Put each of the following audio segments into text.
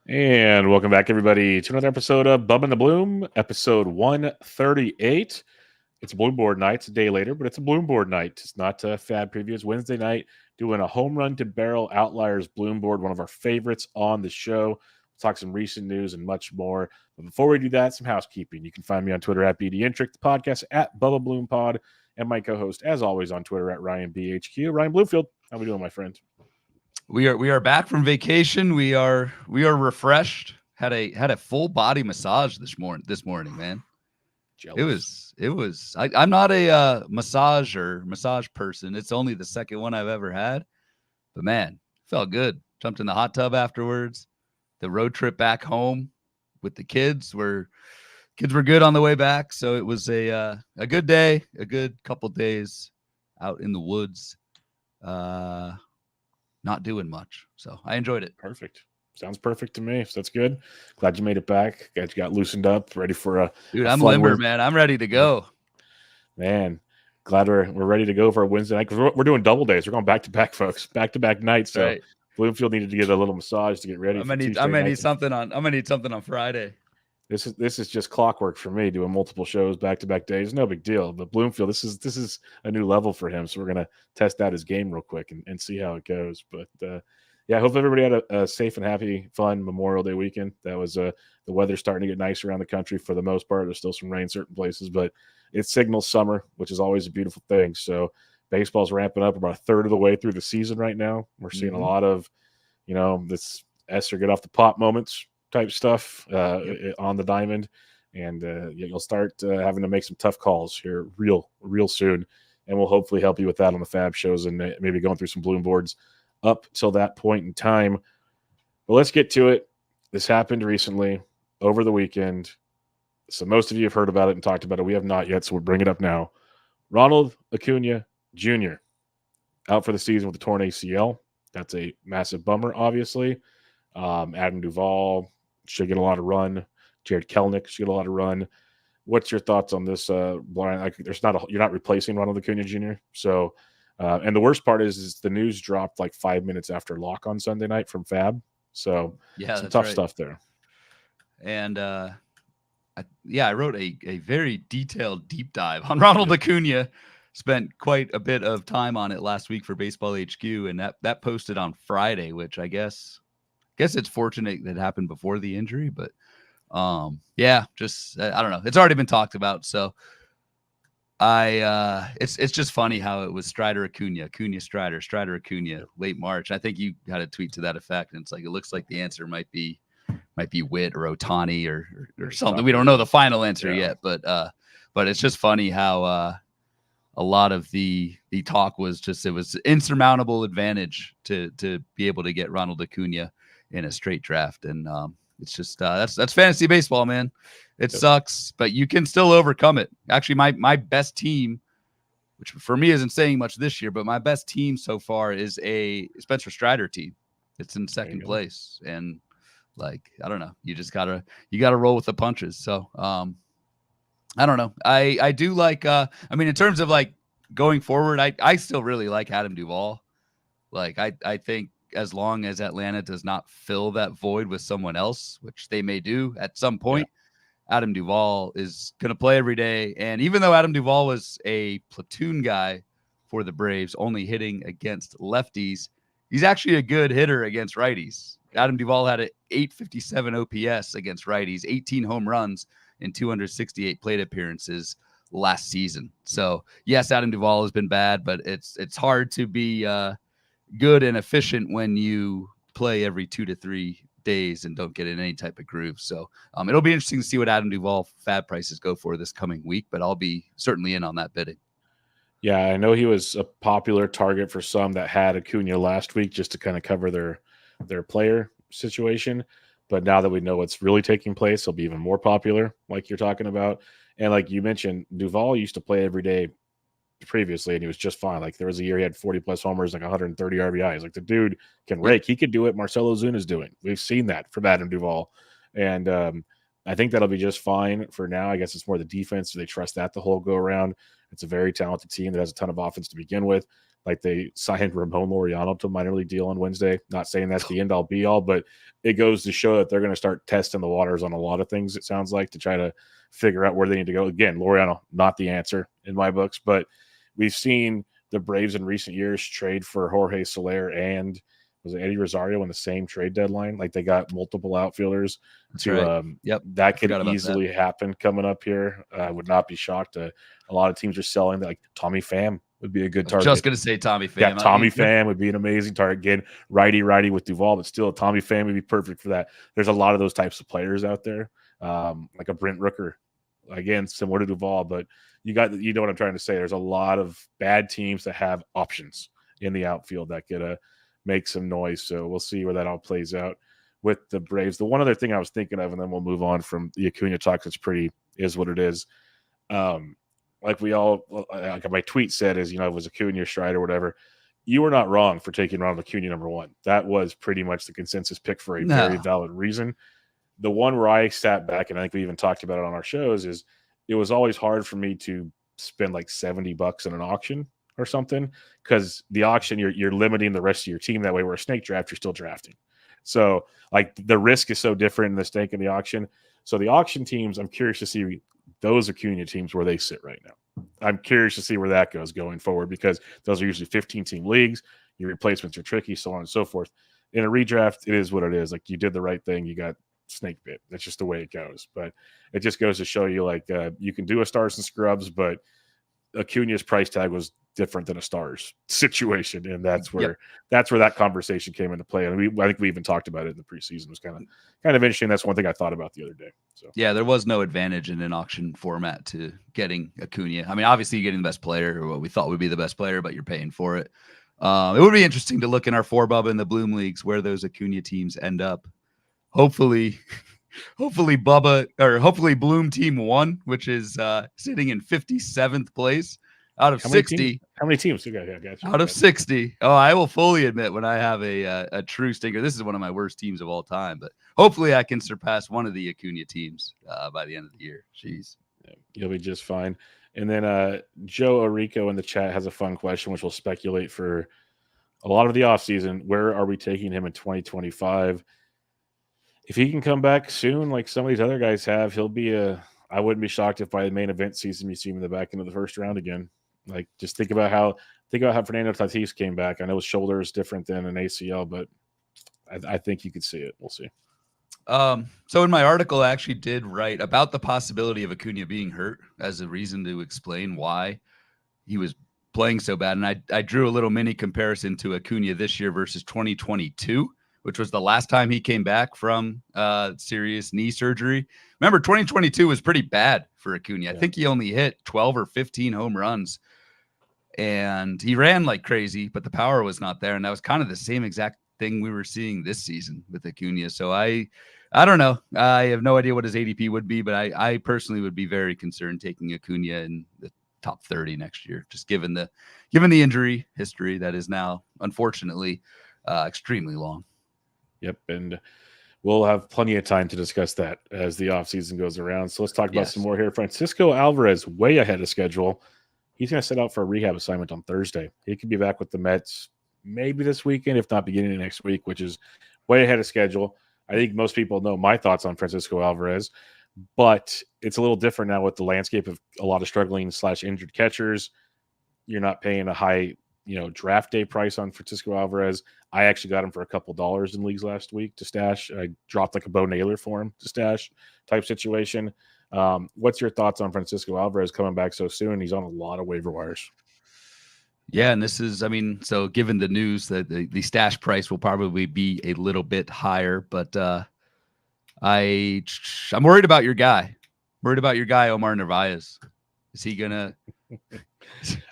And welcome back, everybody, to another episode of Bubba and the Bloom, episode 138. It's Bloom Board night. It's a day later, but it's a Bloom Board night. It's not Fab Preview. It's Wednesday night, doing a home run to BRL Outliers Bloom Board, one of our favorites on the show. We'll talk some recent news and much more. But before we do that, some housekeeping. You can find me on Twitter at BDintric, the podcast at Bubba Bloom Pod, and my co-host, as always, on Twitter at RyanBHQ. Ryan Bloomfield, how we doing, my friend? We are back from vacation. We are refreshed. Had a full body massage this morning, man. Jealous. It was. I'm not a massage person. It's only the second one I've ever had, but man, felt good. Jumped in the hot tub afterwards. The road trip back home with the kids were good on the way back. So it was a good day, a good couple days out in the woods. Not doing much. So I enjoyed it. Perfect. Sounds perfect to me. So that's good. Glad you made it back. Glad you got loosened up, ready for a dude. I'm limber, man. I'm ready to go. Man, glad we're ready to go for a Wednesday night because we're doing double days. We're going back to back, folks. Back to back nights. So right. Bloomfield needed to get a little massage to get ready. I'm gonna need something on Friday. This is just clockwork for me, doing multiple shows back to back days. No big deal. But Bloomfield, this is a new level for him. So we're gonna test out his game real quick and see how it goes. But yeah, I hope everybody had a safe and happy, fun Memorial Day weekend. That was the weather's starting to get nice around the country for the most part. There's still some rain in certain places, but it signals summer, which is always a beautiful thing. So baseball's ramping up about a third of the way through the season right now. We're seeing a lot of, this Esther get off the pot moments type stuff on the diamond, and you'll start having to make some tough calls here real soon, and we'll hopefully help you with that on the Fab shows and maybe going through some Bloom boards up till that point in time. But let's get to it. This happened recently over the weekend, so most of you have heard about it and talked about it. We have not yet, so we'll bring it up now. Ronald Acuna Jr. out for the season with a torn ACL. That's a massive bummer, obviously. Adam Duvall should get a lot of run. Jared Kelenic should get a lot of run. What's your thoughts on this, Brian? You're not replacing Ronald Acuna Jr. So, and the worst part is the news dropped like 5 minutes after lock on Sunday night from Fab. So, yeah, some tough stuff there. And I wrote a very detailed deep dive on Ronald Acuna. Spent quite a bit of time on it last week for Baseball HQ, and that posted on Friday, which I guess it's fortunate that happened before the injury, but just I don't know. It's already been talked about, so it's just funny how it was Strider Acuna Strider Acuna late March. I think you had a tweet to that effect, and it's like it looks like the answer might be Witt or Ohtani or something. We don't know the final answer yet, but it's just funny how a lot of the talk was just it was insurmountable advantage to be able to get Ronald Acuna in a straight draft, and it's just that's fantasy baseball, man. It sucks, but you can still overcome it. Actually, my best team, which for me isn't saying much this year, but my best team so far is a Spencer Strider team. It's in second place, and like I don't know, you gotta roll with the punches. So I don't know. I do like. In terms of like going forward, I still really like Adam Duvall. Like I think as long as Atlanta does not fill that void with someone else, which they may do at some point, Adam Duvall is going to play every day. And even though Adam Duvall was a platoon guy for the Braves, only hitting against lefties, he's actually a good hitter against righties. Adam Duvall had an 857 OPS against righties, 18 home runs in 268 plate appearances last season. So yes, Adam Duvall has been bad, but it's hard to be good and efficient when you play every 2 to 3 days and don't get in any type of groove. So it'll be interesting to see what Adam Duvall Fab prices go for this coming week, but I'll be certainly in on that bidding. Yeah, I know he was a popular target for some that had Acuna last week just to kind of cover their player situation. But now that we know what's really taking place, he'll be even more popular, like you're talking about. And like you mentioned, Duvall used to play every day previously, and he was just fine. Like there was a year he had 40-plus homers, like 130 RBIs. Like the dude can rake. He could do what Marcell Ozuna's doing. We've seen that from Adam Duvall. And I think that'll be just fine for now. I guess it's more the defense. Do they trust that the whole go around? It's a very talented team that has a ton of offense to begin with. Like they signed Ramon Laureano to a minor league deal on Wednesday. Not saying that's the end all be all, but it goes to show that they're going to start testing the waters on a lot of things, it sounds like, to try to figure out where they need to go. Again, Laureano, not the answer in my books, but we've seen the Braves in recent years trade for Jorge Soler and was it Eddie Rosario in the same trade deadline? Like they got multiple outfielders. That's right. That could easily happen coming up here. I would not be shocked. A lot of teams are selling like Tommy Pham would be a good target. Just going to say Tommy Pham. Yeah, Tommy Pham would be an amazing target. Again, righty with Duvall, but still Tommy Pham would be perfect for that. There's a lot of those types of players out there, like a Brent Rooker. Again, similar to Duvall, but you know what I'm trying to say. There's a lot of bad teams that have options in the outfield that could make some noise. So we'll see where that all plays out with the Braves. The one other thing I was thinking of, and then we'll move on from the Acuna talk, that's is what it is. Like my tweet said is, it was Acuna, Strider, whatever. You were not wrong for taking Ronald Acuna number one. That was pretty much the consensus pick for a very valid reason. The one where I sat back, and I think we even talked about it on our shows, is it was always hard for me to spend like $70 in an auction or something, because the auction, you're limiting the rest of your team that way, where a snake draft, you're still drafting. So like the risk is so different in the snake and the auction. So the auction teams, I'm curious to see those Acuna teams where they sit right now. I'm curious to see where that goes going forward, because those are usually 15-team leagues. Your replacements are tricky, so on and so forth. In a redraft, it is what it is. Like you did the right thing. You got snake bit. That's just the way it goes. But it just goes to show you, like, you can do a stars and scrubs, but Acuna's price tag was different than a stars situation, and that's where that conversation came into play. And I think we even talked about it in the preseason. It was kind of interesting. That's one thing I thought about the other day. So yeah, there was no advantage in an auction format to getting Acuna. I mean, obviously you're getting the best player, or what we thought would be the best player, but you're paying for it. It would be interesting to look in our 4 Bubba and the Bloom leagues where those Acuna teams end up. Hopefully Bubba, or hopefully Bloom team 1, which is sitting in 57th place out of 60. How many teams? Okay, gotcha. Out of 60. Oh, I will fully admit when I have a true stinker. This is one of my worst teams of all time, but hopefully I can surpass one of the Acuna teams by the end of the year. Jeez. Yeah, you'll be just fine. And then Joe Orico in the chat has a fun question, which we'll speculate for a lot of the offseason. Where are we taking him in 2025? If he can come back soon, like some of these other guys have, he'll be I wouldn't be shocked if by the main event season you see him in the back end of the first round again. Like, just think about how Fernando Tatis came back. I know his shoulder is different than an ACL, but I think you could see it. We'll see. So in my article, I actually did write about the possibility of Acuna being hurt as a reason to explain why he was playing so bad. And I drew a little mini comparison to Acuna this year versus 2022, which was the last time he came back from serious knee surgery. Remember, 2022 was pretty bad for Acuna. I think he only hit 12 or 15 home runs, and he ran like crazy, but the power was not there. And that was kind of the same exact thing we were seeing this season with Acuna. So I don't know. I have no idea what his ADP would be, but I personally would be very concerned taking Acuna in the top 30 next year, just given the injury history that is now, unfortunately, extremely long. Yep, and we'll have plenty of time to discuss that as the offseason goes around. So let's talk about some more here. Francisco Alvarez, way ahead of schedule. He's going to set out for a rehab assignment on Thursday. He could be back with the Mets maybe this weekend, if not beginning of next week, which is way ahead of schedule. I think most people know my thoughts on Francisco Alvarez, but it's a little different now with the landscape of a lot of struggling / injured catchers. You're not paying a high draft day price on Francisco Alvarez. I actually got him for a couple dollars in leagues last week to stash. I dropped like a Bo Naylor for him to stash type situation. What's your thoughts on Francisco Alvarez coming back so soon? He's on a lot of waiver wires. Yeah, and this is, so given the news that the stash price will probably be a little bit higher, but I'm worried about your guy. Omar Narvaez. Is he gonna?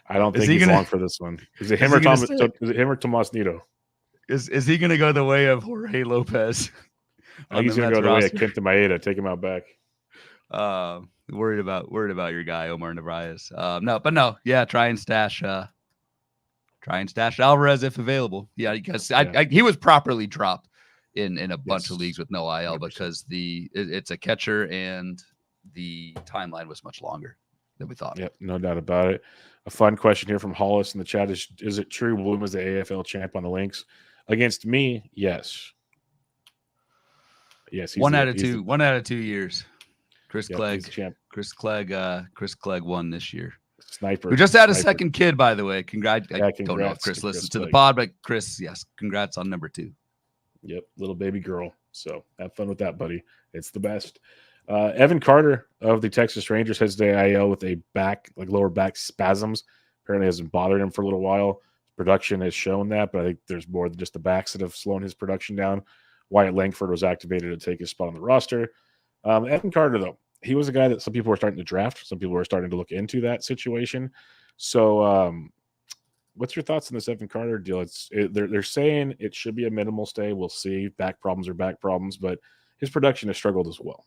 I don't think he's long for this one. Is it him or Tomas Nido? Is he gonna go the way of Jorge Lopez? I think he's gonna go the way of Kenta Maeda. Take him out back. Worried about your guy Omar Narvaez. No. Yeah, try and stash Alvarez if available. Yeah, because he was properly dropped in a bunch of leagues with no IL 100%. because it's a catcher and the timeline was much longer than we thought. Yep, no doubt about it. A fun question here from Hollis in the chat is it true Bloom was the AFL champ on the Lynx? Against me, yes. Yes, One out of 2 years. Chris Clegg. Chris Clegg won this year. Sniper. Who just had a second kid, by the way. Congrats. I don't know if Chris listens to the pod, but Chris, yes, congrats on number 2. Yep, little baby girl. So have fun with that, buddy. It's the best. Evan Carter of the Texas Rangers has the IL with a lower back spasms. Apparently hasn't bothered him for a little while. Production has shown that, but I think there's more than just the backs that have slowed his production down. Wyatt Langford was activated to take his spot on the roster. Evan Carter, though, he was a guy that some people were starting to draft. Some people were starting to look into that situation. So what's your thoughts on this Evan Carter deal? They're saying it should be a minimal stay. We'll see. Back problems are back problems, but his production has struggled as well.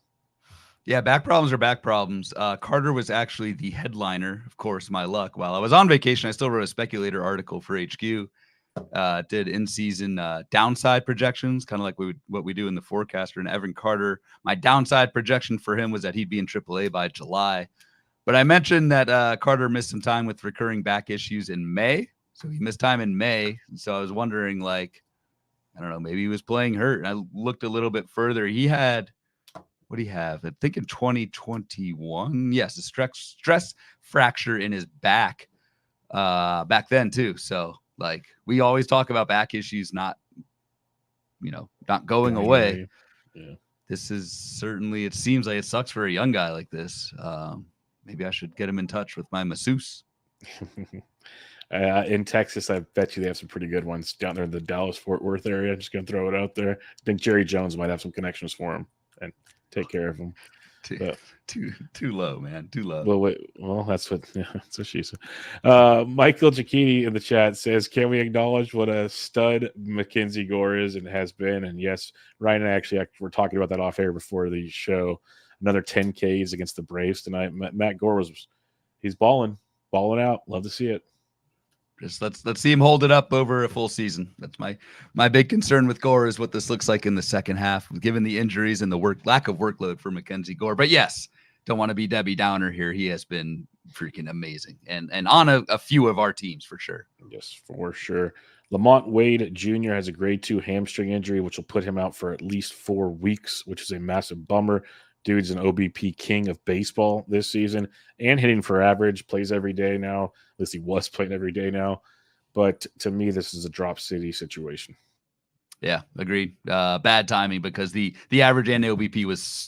Yeah, back problems are back problems. Carter was actually the headliner, of course, my luck. While I was on vacation, I still wrote a speculator article for HQ. Did in-season downside projections, kind of like what we do in the forecaster. And Evan Carter, my downside projection for him was that he'd be in AAA by July. But I mentioned that Carter missed some time with recurring back issues in May. So he missed time in May. And so I was wondering, I don't know, maybe he was playing hurt. And I looked a little bit further. He had... What do you have? I think in 2021. Yes, a stress fracture in his back back then too. So we always talk about back issues not going away. Yeah. This is certainly, it seems like it sucks for a young guy like this. Maybe I should get him in touch with my masseuse. In Texas, I bet you they have some pretty good ones down there in the Dallas-Fort Worth area. I'm just going to throw it out there. I think Jerry Jones might have some connections for him and take care of him. Too low, man. Too low. Well, that's what she said. Michael Giacchini in the chat says, "Can we acknowledge what a stud Mackenzie Gore is and has been?" And yes, Ryan and I actually were talking about that off air before the show. Another 10 Ks against the Braves tonight. Matt Gore he's balling out. Love to see it. Just let's see him hold it up over a full season. That's my big concern with Gore is what this looks like in the second half, given the injuries and the lack of workload for Mackenzie Gore. But yes, don't want to be Debbie Downer here. He has been freaking amazing and on a few of our teams for sure. Yes, for sure. Lamont Wade Jr. has a grade 2 hamstring injury, which will put him out for at least 4 weeks, which is a massive bummer. Dude's an OBP king of baseball this season and hitting for average, plays every day now. At least he was playing every day now. But to me, this is a drop city situation. Yeah, agreed. Bad timing because the average and the OBP was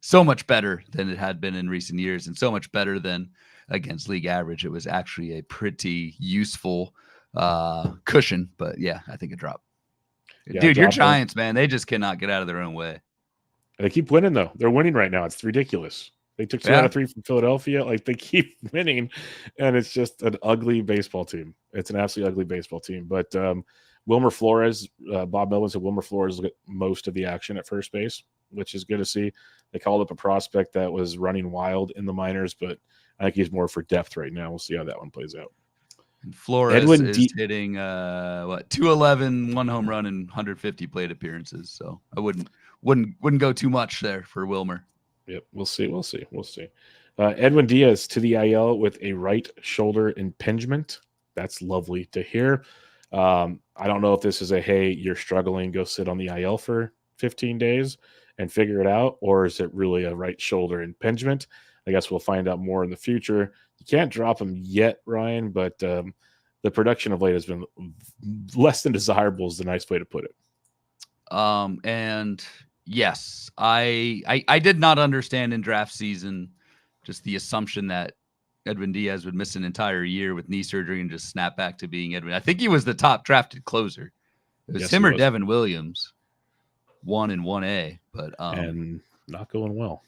so much better than it had been in recent years and so much better than against league average. It was actually a pretty useful cushion. But yeah, I think a drop. Yeah, dude, your Giants, man, they just cannot get out of their own way. They keep winning, though. They're winning right now. It's ridiculous. They took 2 out of 3 from Philadelphia. They keep winning, and it's just an ugly baseball team. It's an absolutely ugly baseball team. But Wilmer Flores, Bob Melvin said Wilmer Flores will get most of the action at first base, which is good to see. They called up a prospect that was running wild in the minors, but I think he's more for depth right now. We'll see how that one plays out. And Flores is hitting 211, 1 home run, and 150 plate appearances. So I wouldn't go too much there for Wilmer. Yep, we'll see. Edwin Diaz to the IL with a right shoulder impingement. That's lovely to hear. I don't know if this is hey, you're struggling, go sit on the IL for 15 days and figure it out, or is it really a right shoulder impingement? I guess we'll find out more in the future. You can't drop him yet, Ryan, but the production of late has been less than desirable is the nice way to put it. And yes, I did not understand in draft season just the assumption that Edwin Diaz would miss an entire year with knee surgery and just snap back to being Edwin. I think he was the top drafted closer. It was him or Devin Williams, 1 and 1A, but and not going well.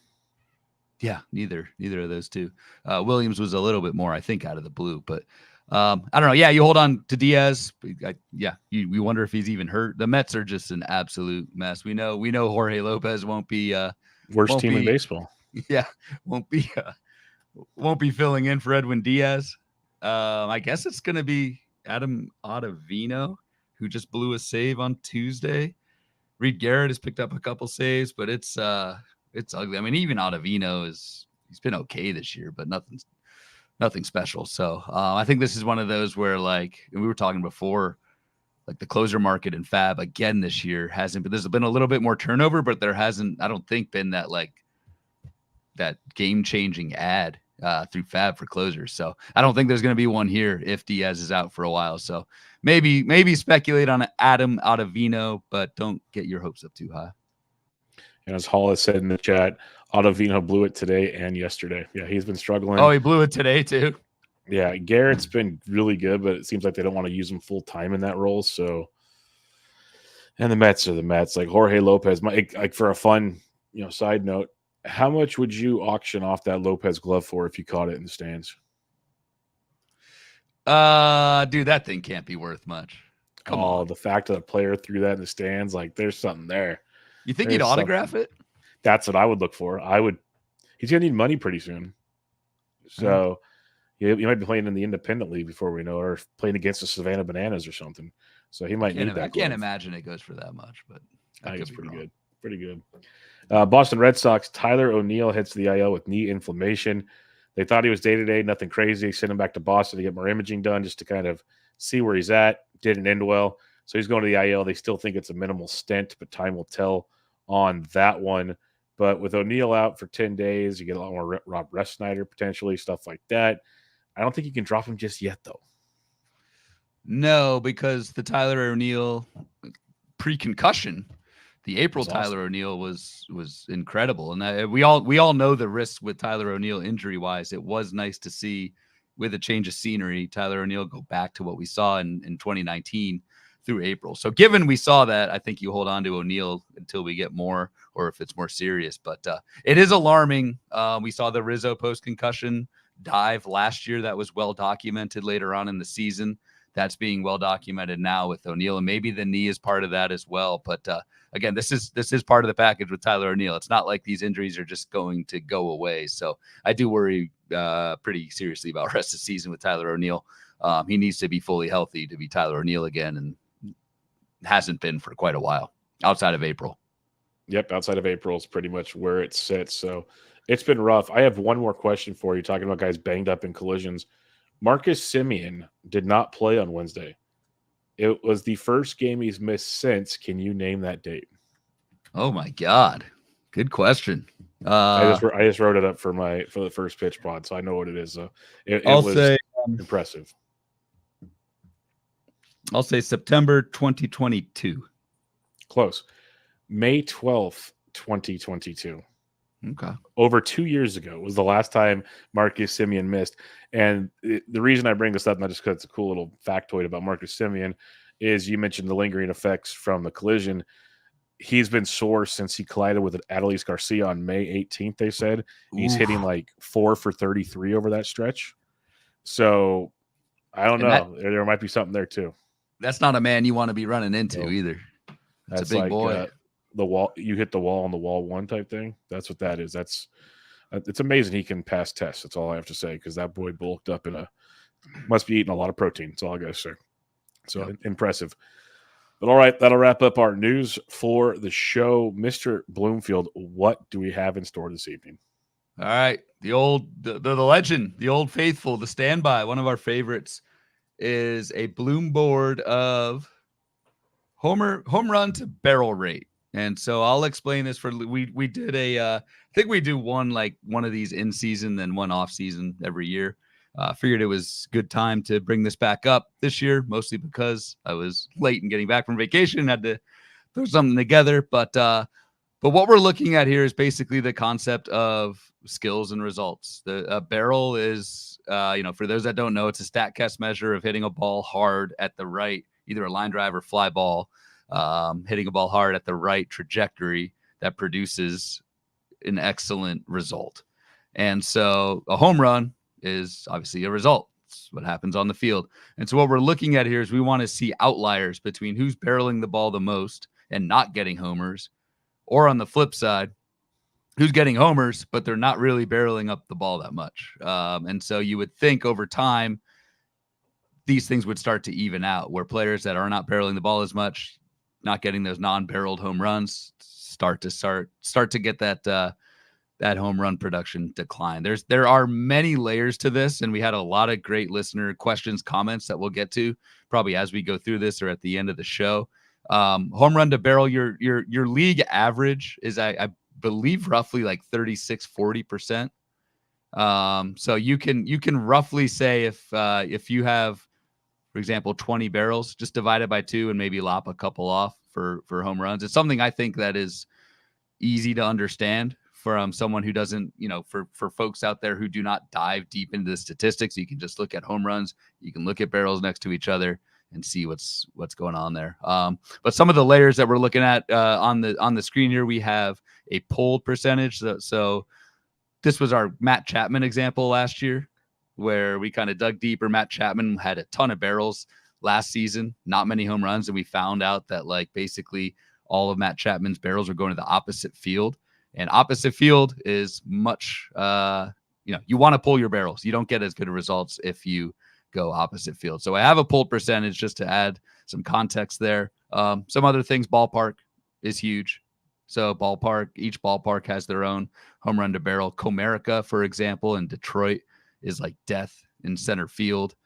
Yeah, neither of those two. Williams was a little bit more, I think, out of the blue, but I don't know. Yeah, you hold on to Diaz. We wonder if he's even hurt. The Mets are just an absolute mess. We know Jorge Lopez won't be worst team in baseball. Yeah, won't be filling in for Edwin Diaz. I guess it's going to be Adam Ottavino, who just blew a save on Tuesday. Reed Garrett has picked up a couple saves, but it's ugly. I mean, even Ottavino he's been okay this year, but nothing special. So I think this is one of those where, like, we were talking before, like the closer market in Fab again this year hasn't been. There's been a little bit more turnover, but there hasn't, I don't think, been that game-changing ad through Fab for closers. So I don't think there's going to be one here if Diaz is out for a while. So maybe speculate on Adam Ottavino, but don't get your hopes up too high. And as Hall has said in the chat, Ottavino blew it today and yesterday. Yeah, he's been struggling. Oh, he blew it today too. Yeah, Garrett's been really good, but it seems like they don't want to use him full time in that role. So, and the Mets are the Mets. Like Jorge Lopez, like for a fun, side note, how much would you auction off that Lopez glove for if you caught it in the stands? Dude, that thing can't be worth much. Come on. The fact that a player threw that in the stands, like there's something there. You think he'd autograph it? That's what I would look for. He's gonna need money pretty soon. So you might be playing in the independent league before we know, or playing against the Savannah Bananas or something. So he might need that. I can't imagine it goes for that much, but I think it's pretty good. Pretty good. Boston Red Sox, Tyler O'Neill hits the IL with knee inflammation. They thought he was day-to-day, nothing crazy. Sent him back to Boston to get more imaging done just to kind of see where he's at. Didn't end well. So he's going to the IL. They still think it's a minimal stent, but time will tell on that one. But with O'Neill out for 10 days, you get a lot more Rob Refsnyder potentially, stuff like that. I don't think you can drop him just yet, though. No, because the Tyler O'Neill pre-concussion, the April awesome. Tyler O'Neill was incredible. And we all know the risks with Tyler O'Neill injury-wise. It was nice to see, with a change of scenery, Tyler O'Neill go back to what we saw in 2019 through April. So given we saw that, I think you hold on to O'Neill until we get more, or if it's more serious. But it is alarming. We saw the Rizzo post-concussion dive last year. That was well documented later on in the season. That's being well documented now with O'Neill, and maybe the knee is part of that as well. But again, this is part of the package with Tyler O'Neill. It's not like these injuries are just going to go away. So I do worry pretty seriously about the rest of the season with Tyler O'Neill. He needs to be fully healthy to be Tyler O'Neill again, and hasn't been for quite a while outside of April. Yep, outside of April is pretty much where it sits. So it's been rough. I have one more question for you, talking about guys banged up in collisions. Marcus Semien did not play on Wednesday. It was the first game he's missed since. Can you name that date? Oh my God. Good question. I just wrote it up for the first pitch pod, so I know what it is. It was say, impressive. I'll say September 2022. Close. May 12th, 2022. Okay. Over 2 years ago was the last time Marcus Semien missed. And the reason I bring this up, not just because it's a cool little factoid about Marcus Semien, is you mentioned the lingering effects from the collision. He's been sore since he collided with Adolis Garcia on May 18th, they said. He's hitting like 4 for 33 over that stretch. So I don't know. There might be something there too. That's not a man you want to be running into either. That's a big boy. The wall, you hit the wall on the wall one type thing. That's what that is. It's amazing he can pass tests. That's all I have to say, because that boy bulked up must be eating a lot of protein. That's all I got to say. So impressive. But all right, that'll wrap up our news for the show. Mr. Bloomfield, what do we have in store this evening? All right. The legend, the old faithful, the standby, one of our favorites, is a Bloom board of home run to barrel rate. And so I'll explain this we did I think we do one of these in season, then one off season every year. Figured it was good time to bring this back up this year, mostly because I was late in getting back from vacation, had to throw something together. But what we're looking at here is basically the concept of skills and results. The barrel is, for those that don't know, it's a StatCast measure of hitting a ball hard at the right, either a line drive or fly ball, hitting a ball hard at the right trajectory that produces an excellent result. And so a home run is obviously a result. It's what happens on the field. And so what we're looking at here is we want to see outliers between who's barreling the ball the most and not getting homers, or on the flip side, who's getting homers, but they're not really barreling up the ball that much. And so you would think over time, these things would start to even out, where players that are not barreling the ball as much, not getting those non-barreled home runs, start to get that home run production decline. There are many layers to this, and we had a lot of great listener questions, comments that we'll get to probably as we go through this or at the end of the show. Home run to barrel, your league average is I believe roughly like 36-40%. So you can roughly say if you have, for example, 20 barrels, just divide it by 2 and maybe lop a couple off for home runs. It's something I think that is easy to understand from someone who doesn't, for folks out there who do not dive deep into the statistics. You can just look at home runs. You can look at barrels next to each other and see what's going on there. But some of the layers that we're looking at on the screen here, we have a pulled percentage. So this was our Matt Chapman example last year, where we kind of dug deeper. Matt Chapman had a ton of barrels last season, not many home runs, and we found out that like basically all of Matt Chapman's barrels are going to the opposite field. And opposite field is much, you want to pull your barrels. You don't get as good of results if you go opposite field. So I have a pulled percentage just to add some context there. Some other things, ballpark is huge. So each ballpark has their own home run to barrel. Comerica, for example, in Detroit is like death in center field.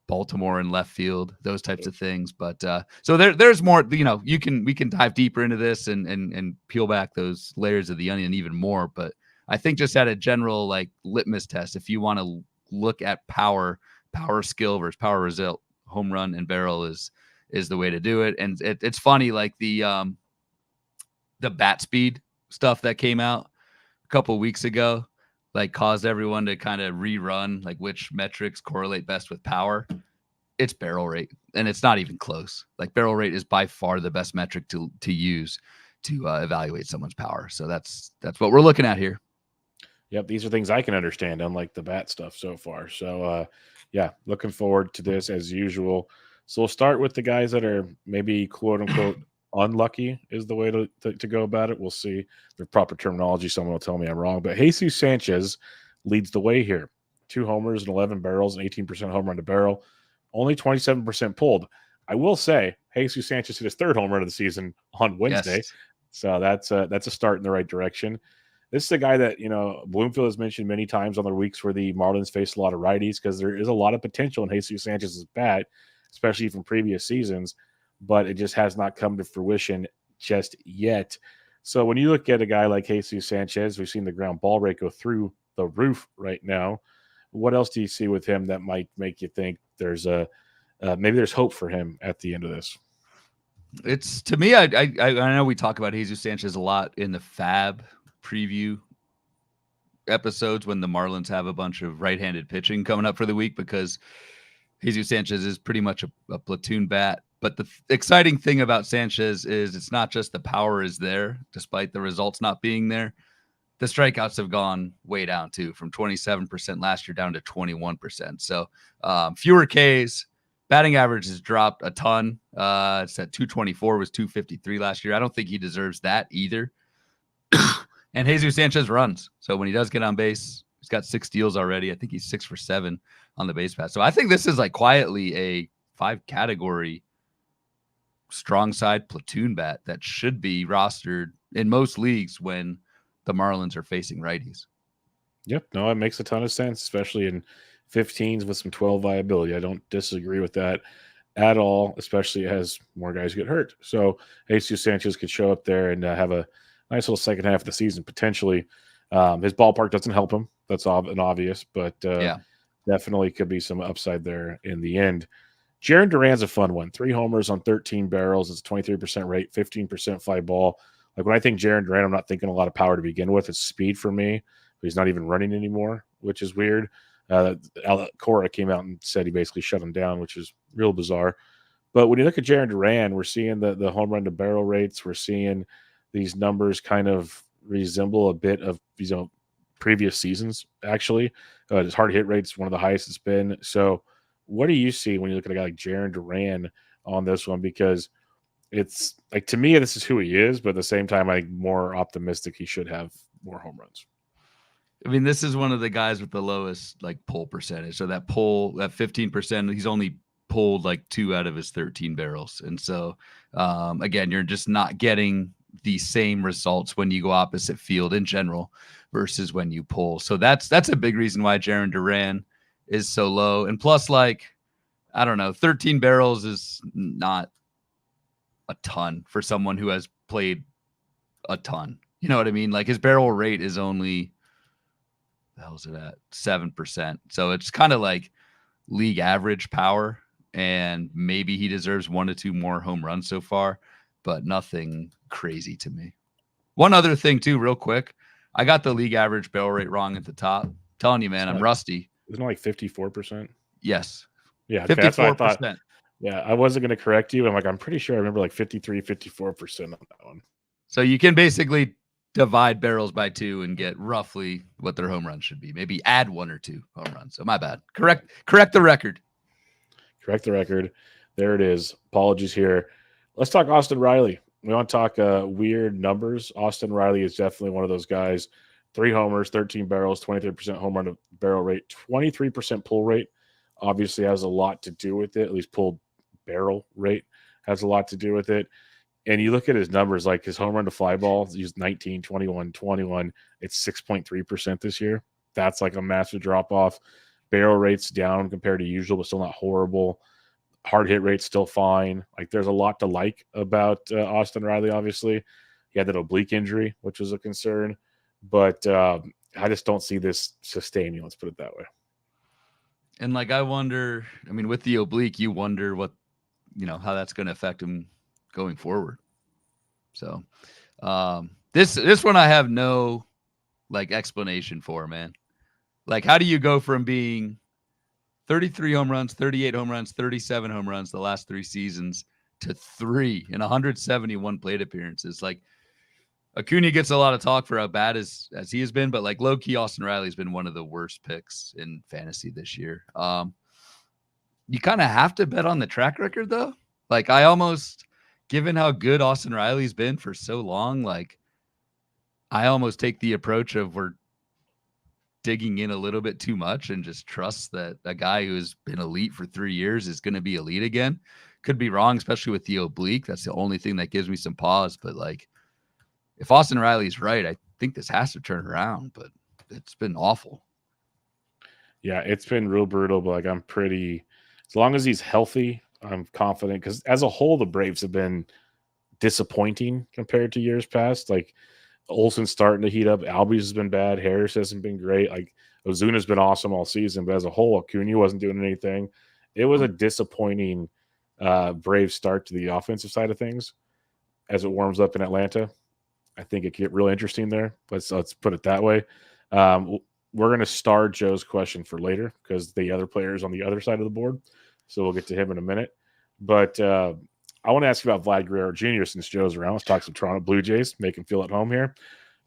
Baltimore in left field, those types of things. But so there's more, we can dive deeper into this and peel back those layers of the onion even more. But I think just at a general like litmus test, if you want to look at power skill versus power result, home run and barrel is the way to do it. And it's funny, like the bat speed stuff that came out a couple of weeks ago, like caused everyone to kind of rerun like which metrics correlate best with power. It's barrel rate, and it's not even close. Like barrel rate is by far the best metric to use to evaluate someone's power. So that's what we're looking at here. Yep, these are things I can understand, unlike the bat stuff so far. So yeah, looking forward to this as usual. So we'll start with the guys that are maybe quote unquote unlucky is the way to go about it. We'll see the proper terminology. Someone will tell me I'm wrong, but Jesus Sanchez leads the way here. 2 homers and 11 barrels and 18% home run to barrel, only 27% pulled. I will say Jesus Sanchez hit his 3rd home run of the season on Wednesday. Yes. So that's a start in the right direction. This is a guy that, Bloomfield has mentioned many times on the weeks where the Marlins face a lot of righties, because there is a lot of potential in Jesus Sanchez's bat, especially from previous seasons, but it just has not come to fruition just yet. So when you look at a guy like Jesus Sanchez, we've seen the ground ball rate go through the roof right now. What else do you see with him that might make you think there's maybe there's hope for him at the end of this? It's, to me, I know we talk about Jesus Sanchez a lot in the Fab preview episodes when the Marlins have a bunch of right-handed pitching coming up for the week, because Jesus Sanchez is pretty much a platoon bat. But the exciting thing about Sanchez is it's not just the power is there, despite the results not being there. The strikeouts have gone way down too, from 27% last year down to 21%. So fewer Ks. Batting average has dropped a ton. It's at 224, was 253 last year. I don't think he deserves that either. And Jesus Sanchez runs. So when he does get on base, he's got 6 steals already. I think he's 6 for 7 on the base pass. So I think this is like quietly a 5-category strong side platoon bat that should be rostered in most leagues when the Marlins are facing righties. Yep. No, it makes a ton of sense, especially in 15s with some 12 viability. I don't disagree with that at all, especially as more guys get hurt. So Jesus Sanchez could show up there and have a nice little second half of the season potentially. His ballpark doesn't help him. That's an obvious, but definitely could be some upside there in the end. Jarren Duran's a fun one. 3 homers on 13 barrels. It's a 23% rate, 15% fly ball. Like when I think Jarren Duran, I'm not thinking a lot of power to begin with. It's speed for me. But he's not even running anymore, which is weird. Cora came out and said he basically shut him down, which is real bizarre. But when you look at Jarren Duran, we're seeing the home run to barrel rates. We're seeing these numbers kind of resemble a bit of previous seasons, actually. His hard hit rate's one of the highest it's been. So what do you see when you look at a guy like Jarren Duran on this one? Because it's like, to me, this is who he is, but at the same time, I'm more optimistic he should have more home runs. I mean, this is one of the guys with the lowest like pull percentage. So that 15%, he's only pulled like 2 out of his 13 barrels. And so, again, you're just not getting the same results when you go opposite field in general versus when you pull. So that's a big reason why Jarren Duran is so low. And plus, like, I don't know, 13 barrels is not a ton for someone who has played a ton. You know what I mean? Like, his barrel rate is only, the hell's it at? 7%. So it's kind of like league average power, and maybe he deserves 1 to 2 more home runs so far, but nothing crazy to me. One other thing too, real quick. I got the league average barrel rate wrong at the top. I'm telling you, man, I'm rusty. Isn't it like 54%? Yes. Yeah, okay, 54%. that's what I thought. Yeah, I wasn't going to correct you. I'm pretty sure I remember like 53, 54% on that one. So you can basically divide barrels by 2 and get roughly what their home run should be. Maybe add 1 or 2 home runs. So my bad. Correct the record. Correct the record. There it is. Apologies here. Let's talk Austin Riley. We want to talk weird numbers. Austin Riley is definitely one of those guys. 3 homers, 13 barrels, 23% home run to barrel rate, 23% pull rate. Obviously has a lot to do with it. At least pull barrel rate has a lot to do with it. And you look at his numbers, like his home run to fly ball, he's 19, 21, 21. It's 6.3% this year. That's like a massive drop off. Barrel rate's down compared to usual, but still not horrible. Hard hit rate's still fine. Like, there's a lot to like about Austin Riley, obviously. He had that oblique injury, which was a concern. But I just don't see this sustaining, let's put it that way. And like, I wonder, I mean, with the oblique, you wonder what, how that's going to affect him going forward. So this one I have no like explanation for, man. Like, how do you go from being 33 home runs, 38 home runs, 37 home runs the last 3 seasons to 3 in 171 plate appearances? Like, Acuna gets a lot of talk for how bad as he has been, but like, low-key, Austin Riley has been one of the worst picks in fantasy this year. You kind of have to bet on the track record, though. Like, I almost, given how good Austin Riley's been for so long, like, I almost take the approach of we're digging in a little bit too much and just trust that a guy who's been elite for 3 years is going to be elite again. Could be wrong, especially with the oblique. That's the only thing that gives me some pause. But like, if Austin Riley's right, I think this has to turn around, but it's been awful. Yeah, it's been real brutal, but like, I'm pretty, as long as he's healthy, I'm confident, because as a whole, the Braves have been disappointing compared to years past. Like, Olsen's starting to heat up. Albies has been bad. Harris hasn't been great. Like, Ozuna's been awesome all season, but as a whole, Acuna wasn't doing anything. It was a disappointing Brave start to the offensive side of things as it warms up in Atlanta. I think it could get real interesting there. Let's put it that way. We're going to star Joe's question for later because the other players on the other side of the board. So we'll get to him in a minute. But I want to ask you about Vlad Guerrero Jr. since Joe's around. Let's talk some Toronto Blue Jays. Make him feel at home here.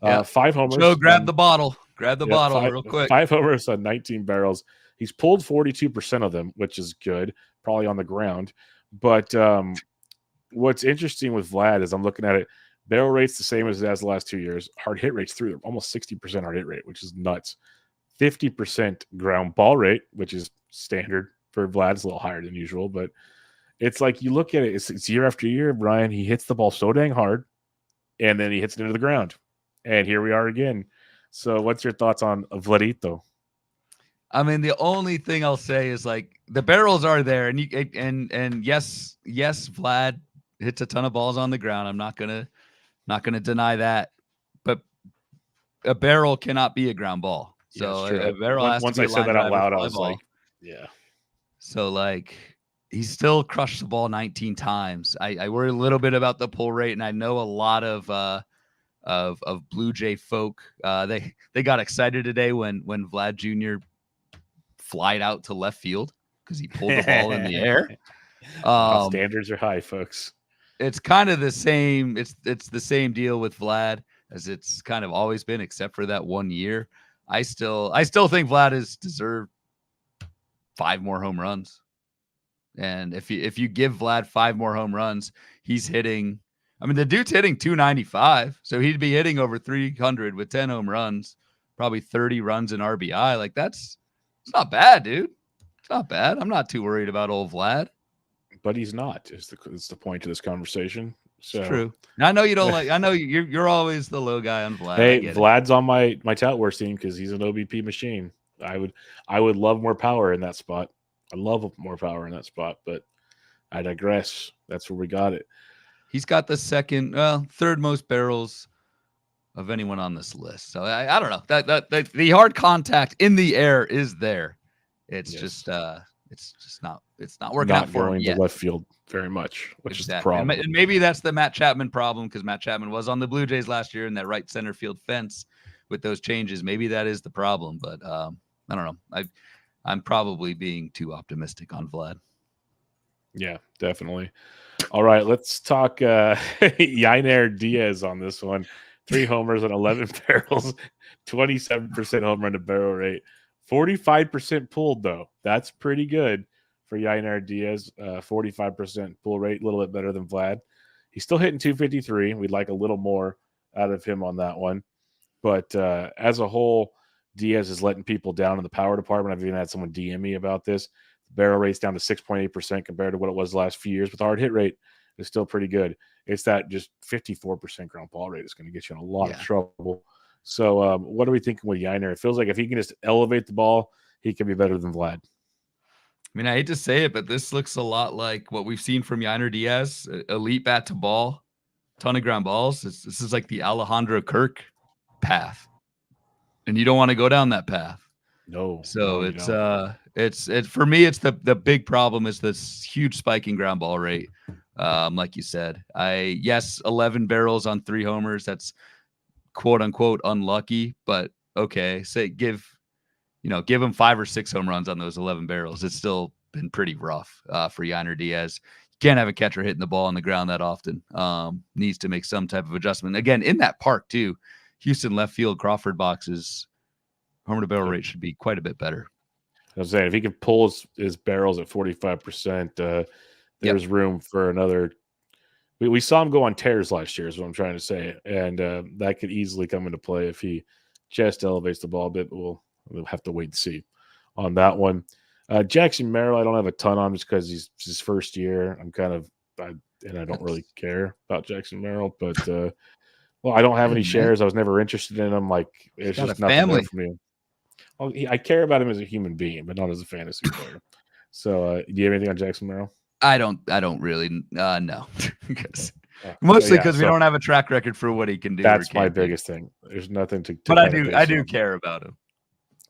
5 homers. Joe, grab the bottle. Grab the bottle real quick. 5 homers on 19 barrels. He's pulled 42% of them, which is good, probably on the ground. But what's interesting with Vlad is I'm looking at it. Barrel rate's the same as it has the last 2 years. Hard hit rate's through almost 60% hard hit rate, which is nuts. 50% ground ball rate, which is standard for Vlad. It's a little higher than usual, but it's like you look at it, it's year after year, Brian. He hits the ball so dang hard, and then he hits it into the ground. And here we are again. So what's your thoughts on Vladito? I mean, the only thing I'll say is like the barrels are there, and yes, Vlad hits a ton of balls on the ground. I'm not gonna deny that, but a barrel cannot be a ground ball. So a barrel has once to be I said that out loud, I was ball. like, yeah. So like, he still crushed the ball 19 times. I worry a little bit about the pull rate, and I know a lot of Blue Jay folk. They got excited today when Vlad Jr. flied out to left field because he pulled the ball in the air. Standards are high, folks. It's kind of the same. It's the same deal with Vlad as it's kind of always been, except for that 1 year. I still think Vlad has deserved 5 more home runs. And if you give Vlad 5 more home runs, he's hitting. I mean, the dude's hitting 295, so he'd be hitting over 300 with 10 home runs, probably 30 runs in RBI. Like, it's not bad, dude. It's not bad. I'm not too worried about old Vlad. But he's not. Is the point of this conversation? It's So true. I know you don't like. I know you're always the low guy on Vlad. I hey, get it. Vlad's on my tout worst team because he's an OBP machine. I would love more power in that spot. I love more power in that spot, but I digress. That's where we got it. He's got the third most barrels of anyone on this list. So I don't know that the hard contact in the air is there. It's just not working out for him going yet. to left field very much, which is the Exactly. problem. And maybe that's the Matt Chapman problem because Matt Chapman was on the Blue Jays last year in that right center field fence with those changes. Maybe that is the problem, but I don't know. I'm probably being too optimistic on Vlad. Yeah, definitely. All right, let's talk Yainer Diaz on this one. 3 homers and 11 barrels, 27% home run to barrel rate, 45% pulled though. That's pretty good for Yainer Diaz. 45% pull rate, a little bit better than Vlad. He's still hitting 253. We'd like a little more out of him on that one. But as a whole, Diaz is letting people down in the power department. I've even had someone DM me about this. The barrel rate's down to 6.8% compared to what it was the last few years. But the hard hit rate is still pretty good. It's that just 54% ground ball rate is going to get you in a lot of trouble. So what are we thinking with Yainer? It feels like if he can just elevate the ball, he can be better than Vlad. I mean, I hate to say it, but this looks a lot like what we've seen from Yainer Diaz. Elite bat to ball, ton of ground balls. This is like the Alejandro Kirk path. And you don't want to go down that path. No. So it's for me, it's the big problem is this huge spike in ground ball rate. Like you said, 11 barrels on 3 homers. That's quote unquote unlucky, but okay. Say give him 5 or 6 home runs on those 11 barrels. It's still been pretty rough for Yainer Diaz. You can't have a catcher hitting the ball on the ground that often. Needs to make some type of adjustment. Again, in that park too, Houston left field Crawford boxes, homer to barrel rate should be quite a bit better. I was saying if he could pull his barrels at 45%, there's room for another. We saw him go on tears last year, is what I'm trying to say, and that could easily come into play if he just elevates the ball a bit. But we'll have to wait and see on that one. Jackson Merrill, I don't have a ton on just because he's his first year. I don't really care about Jackson Merrill, but I don't have any shares. I was never interested in him. Like it's just nothing there for me. Well, I care about him as a human being, but not as a fantasy player. So, do you have anything on Jackson Merrill? I don't really no. Mostly because we don't have a track record for what he can do. That's my biggest thing. There's nothing to but I do care about him.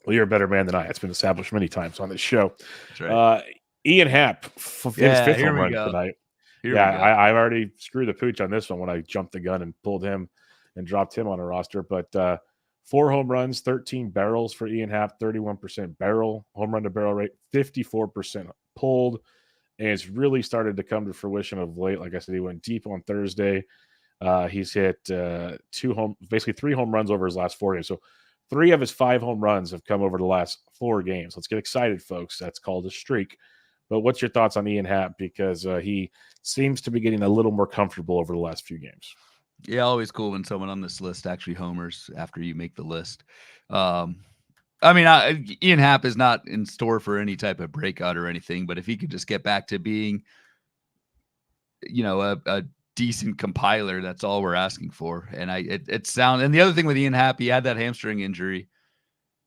Well, you're a better man than I. It's been established many times on this show. That's right. Ian Happ, his 5th home run tonight. I've already screwed the pooch on this one when I jumped the gun and pulled him and dropped him on a roster. But 4 home runs, 13 barrels for Ian Happ, 31% home run to barrel rate, 54% pulled. And it's really started to come to fruition of late. Like I said, he went deep on Thursday. He's hit 3 home runs over his last 4 games. So 3 of his 5 home runs have come over the last 4 games. Let's get excited, folks. That's called a streak. But what's your thoughts on Ian Happ? Because he seems to be getting a little more comfortable over the last few games. Yeah, always cool when someone on this list actually homers after you make the list. Ian Happ is not in store for any type of breakout or anything, but if he could just get back to being, a decent compiler, that's all we're asking for. And and the other thing with Ian Happ, he had that hamstring injury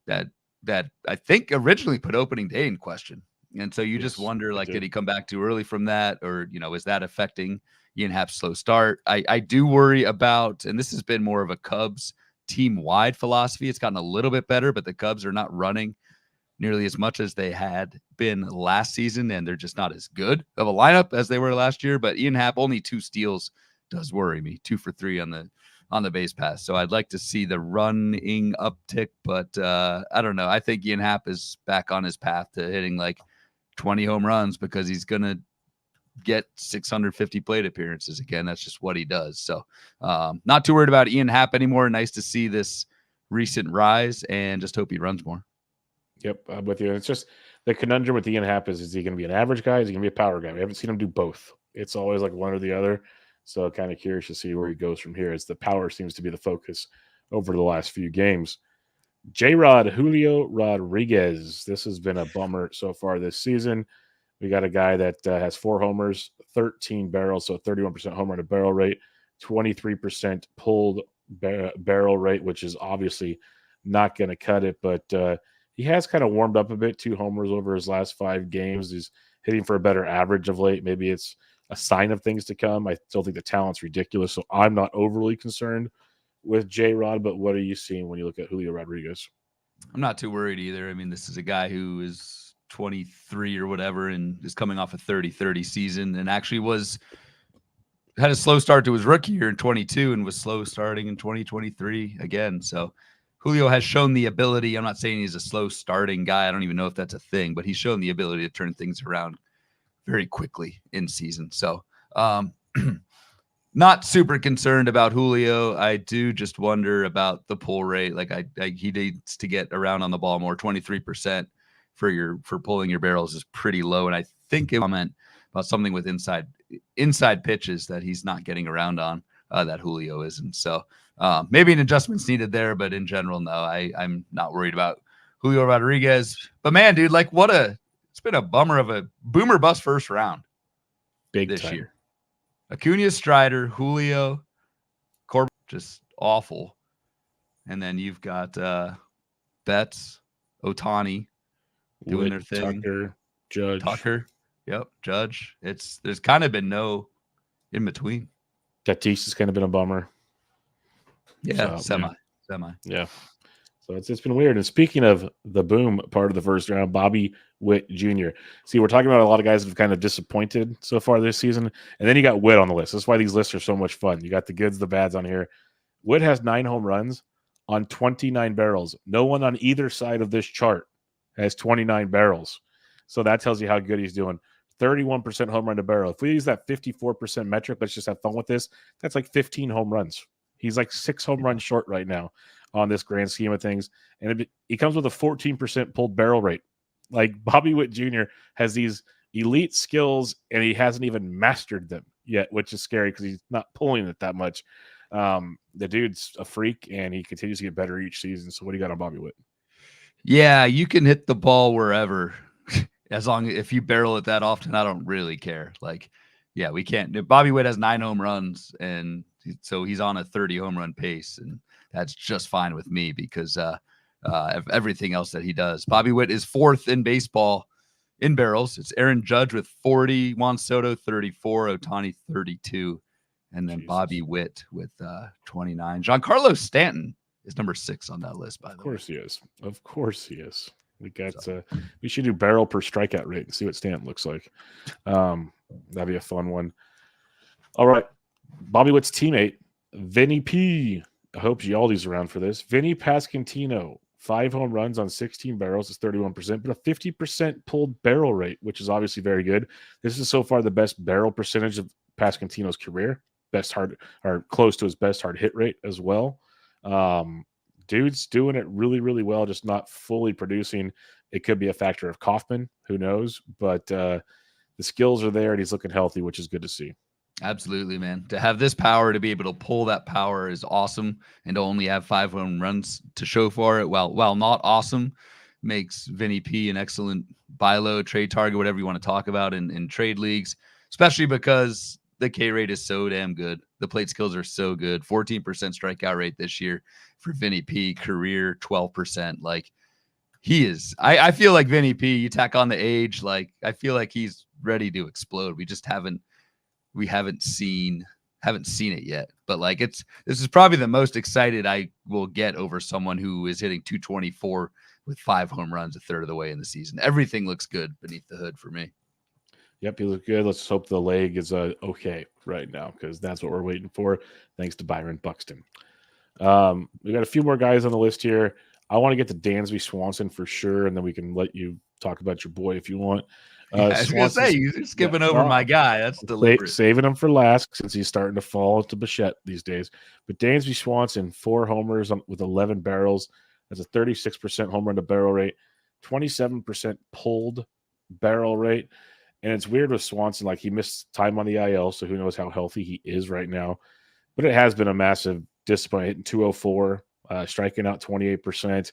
that I think originally put opening day in question. And so you just wonder, did he come back too early from that? Or, is that affecting Ian Happ's slow start? I do worry about, and this has been more of a Cubs team-wide philosophy. It's gotten a little bit better, but the Cubs are not running nearly as much as they had been last season, and they're just not as good of a lineup as they were last year. But Ian Happ, only 2 steals does worry me. 2 for 3 on the base pass. So I'd like to see the running uptick, but I don't know. I think Ian Happ is back on his path to hitting like 20 home runs because he's going to get 650 plate appearances again. That's just what he does. So not too worried about Ian Happ anymore. Nice to see this recent rise and just hope he runs more. Yep, I'm with you. It's just the conundrum with Ian Happ is he going to be an average guy? Is he going to be a power guy? We haven't seen him do both. It's always like one or the other. So kind of curious to see where he goes from here as the power seems to be the focus over the last few games. J-Rod, Julio Rodriguez. This has been a bummer so far this season. We got a guy that has 4 homers, 13 barrels, so 31% home run to barrel rate, 23% pulled barrel rate, which is obviously not going to cut it. But he has kind of warmed up a bit, 2 homers over his last 5 games. He's hitting for a better average of late. Maybe it's a sign of things to come. I still think the talent's ridiculous, so I'm not overly concerned with J-Rod. But what are you seeing when you look at Julio Rodriguez? I'm not too worried either. I mean, this is a guy who is 23 or whatever and is coming off a 30-30 season and actually had a slow start to his rookie year in 22 and was slow starting in 2023 again. So Julio has shown the ability. I'm not saying he's a slow starting guy. I don't even know if that's a thing, but he's shown the ability to turn things around very quickly in season. So not super concerned about Julio. I do just wonder about the pull rate. Like he needs to get around on the ball more. 23% for pulling your barrels is pretty low. And I think it comment about something with inside pitches that he's not getting around on that Julio isn't. So maybe an adjustment's needed there, but in general, no, I'm not worried about Julio Rodriguez. But man, dude, like it's been a bummer of a boomer bust first round Big time. Year. Acuna, Strider, Julio, Corbin, just awful. And then you've got Betts, Ohtani doing their thing. Tucker. Yep, Judge. There's kind of been no in between. Tatis has kind of been a bummer. Yeah, semi. Yeah. So it's been weird. And speaking of the boom part of the first round, Bobby Witt Jr. See, we're talking about a lot of guys that have kind of disappointed so far this season. And then you got Witt on the list. That's why these lists are so much fun. You got the goods, the bads on here. Witt has 9 home runs on 29 barrels. No one on either side of this chart has 29 barrels. So that tells you how good he's doing. 31% home run to barrel. If we use that 54% metric, let's just have fun with this. That's like 15 home runs. He's like 6 home runs short right now on this grand scheme of things. And he comes with a 14% pulled barrel rate. Like Bobby Witt Jr. has these elite skills and he hasn't even mastered them yet, which is scary because he's not pulling it that much. The dude's a freak and he continues to get better each season. So what do you got on Bobby Witt? Yeah, you can hit the ball wherever. As long as if you barrel it that often, I don't really care. Like, yeah, we can't. Bobby Witt has 9 home runs, and so he's on a 30 home run pace, and that's just fine with me because of everything else that he does. Bobby Witt is 4th in baseball in barrels. It's Aaron Judge with 40, Juan Soto 34, Ohtani 32, and then Bobby Witt with 29. Giancarlo Stanton is number 6 on that list. By the way, of course he is. We got. We should do barrel per strikeout rate and see what Stanton looks like. That'd be a fun one. All right, Bobby Witt's teammate Vinnie P. I hope Gialdi's around for this. Vinnie Pasquantino, 5 home runs on 16 barrels is 31%, but a 50% pulled barrel rate, which is obviously very good. This is so far the best barrel percentage of Pasquantino's career. Best hard or close to his best hard hit rate as well. Dude's doing it really, really well, just not fully producing. It could be a factor of Kaufman, who knows? But the skills are there, and he's looking healthy, which is good to see. Absolutely, man. To have this power, to be able to pull that power is awesome, and to only have 5 home runs to show for it, while not awesome, makes Vinnie P an excellent buy low, trade target, whatever you want to talk about in trade leagues, especially because the K rate is so damn good. The plate skills are so good. 14% strikeout rate this year for Vinnie P, career 12%. Like he is, I feel like Vinnie P, you tack on the age, like I feel like he's ready to explode. We just haven't seen it yet. But like this is probably the most excited I will get over someone who is hitting 224 with 5 home runs a third of the way in the season. Everything looks good beneath the hood for me. Yep, he looks good. Let's hope the leg is okay right now because that's what we're waiting for. Thanks to Byron Buxton. We got a few more guys on the list here. I want to get to Dansby Swanson for sure, and then we can let you talk about your boy if you want. I was going to say, you're skipping over my guy. That's deliberate. Saving him for last since he's starting to fall to Bichette these days. But Dansby Swanson, 4 homers with 11 barrels. That's a 36% home run to barrel rate, 27% pulled barrel rate. And it's weird with Swanson, like he missed time on the IL, so who knows how healthy he is right now. But it has been a massive disappointment, hitting 204 striking out 28%.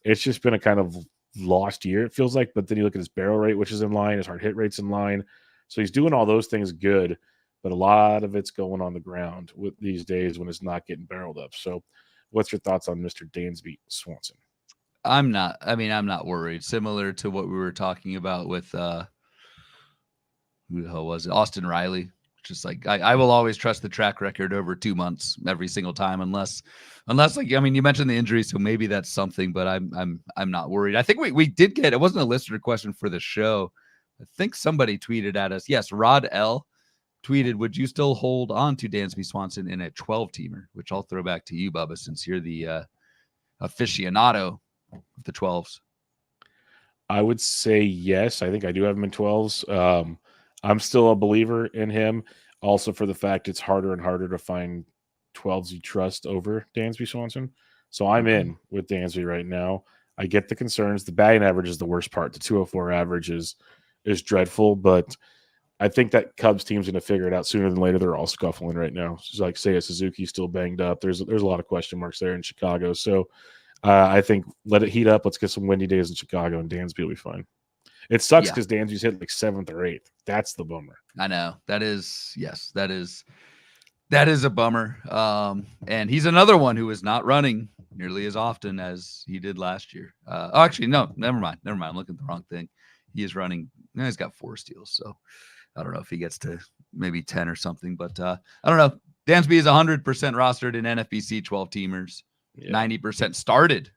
It's just been a kind of lost year, it feels like. But then you look at his barrel rate, which is in line, his hard hit rate's in line. So he's doing all those things good, but a lot of it's going on the ground with these days when it's not getting barreled up. So what's your thoughts on Mr. Dansby Swanson? I'm not worried. Similar to what we were talking about with who the hell was it? Austin Riley. Just like I will always trust the track record over 2 months every single time, unless like, I mean, you mentioned the injury, so maybe that's something, but I'm not worried. I think we did get, it wasn't a listener question for the show. I think somebody tweeted at us. Yes, Rod L tweeted, would you still hold on to Dansby Swanson in a 12-teamer? Which I'll throw back to you, Bubba, since you're the aficionado of the 12s. I would say yes. I think I do have him in 12s. I'm still a believer in him. Also for the fact it's harder and harder to find 12s you trust over Dansby Swanson. So I'm in with Dansby right now. I get the concerns. The batting average is the worst part. The 204 average is dreadful, but I think that Cubs team's going to figure it out sooner than later. They're all scuffling right now. It's like Seiya Suzuki's still banged up. There's a lot of question marks there in Chicago. So I think let it heat up. Let's get some windy days in Chicago, and Dansby will be fine. It sucks because Dansby's hit like 7th or 8th. That's the bummer. I know. That is a bummer. And he's another one who is not running nearly as often as he did last year. Actually, no, never mind. I'm looking at the wrong thing. He is running. He's got 4 steals. So I don't know if he gets to maybe 10 or something, but I don't know. Dansby is 100% rostered in NFBC 12-teamers. 90% started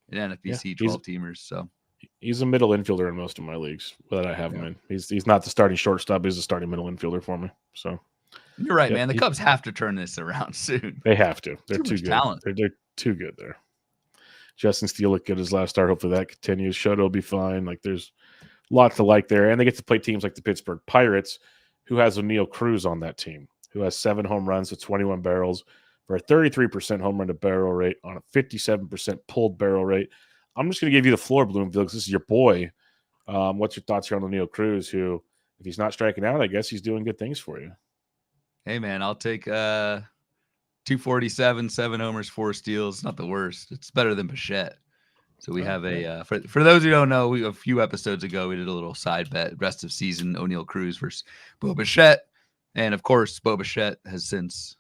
in NFBC 12-teamers. So he's a middle infielder in most of my leagues that I have him in. He's not the starting shortstop. He's a starting middle infielder for me. So you're right, man. The Cubs have to turn this around soon. They have to. They're too good. Talent. They're too good there. Justin Steele looked good his last start. Hopefully that continues. Shoto will be fine. Like there's lots to like there. And they get to play teams like the Pittsburgh Pirates, who has O'Neal Cruz on that team, who has 7 home runs with 21 barrels for a 33% home run to barrel rate on a 57% pulled barrel rate. I'm just going to give you the floor, Bloomfield, because this is your boy. What's your thoughts here on O'Neal Cruz, who, if he's not striking out, I guess he's doing good things for you? Hey, man, I'll take 247, 7 homers, 4 steals. Not the worst. It's better than Bichette. So we have a for those who don't know, a few episodes ago we did a little side bet, rest of season O'Neal Cruz versus Bo Bichette, and of course Bo Bichette has since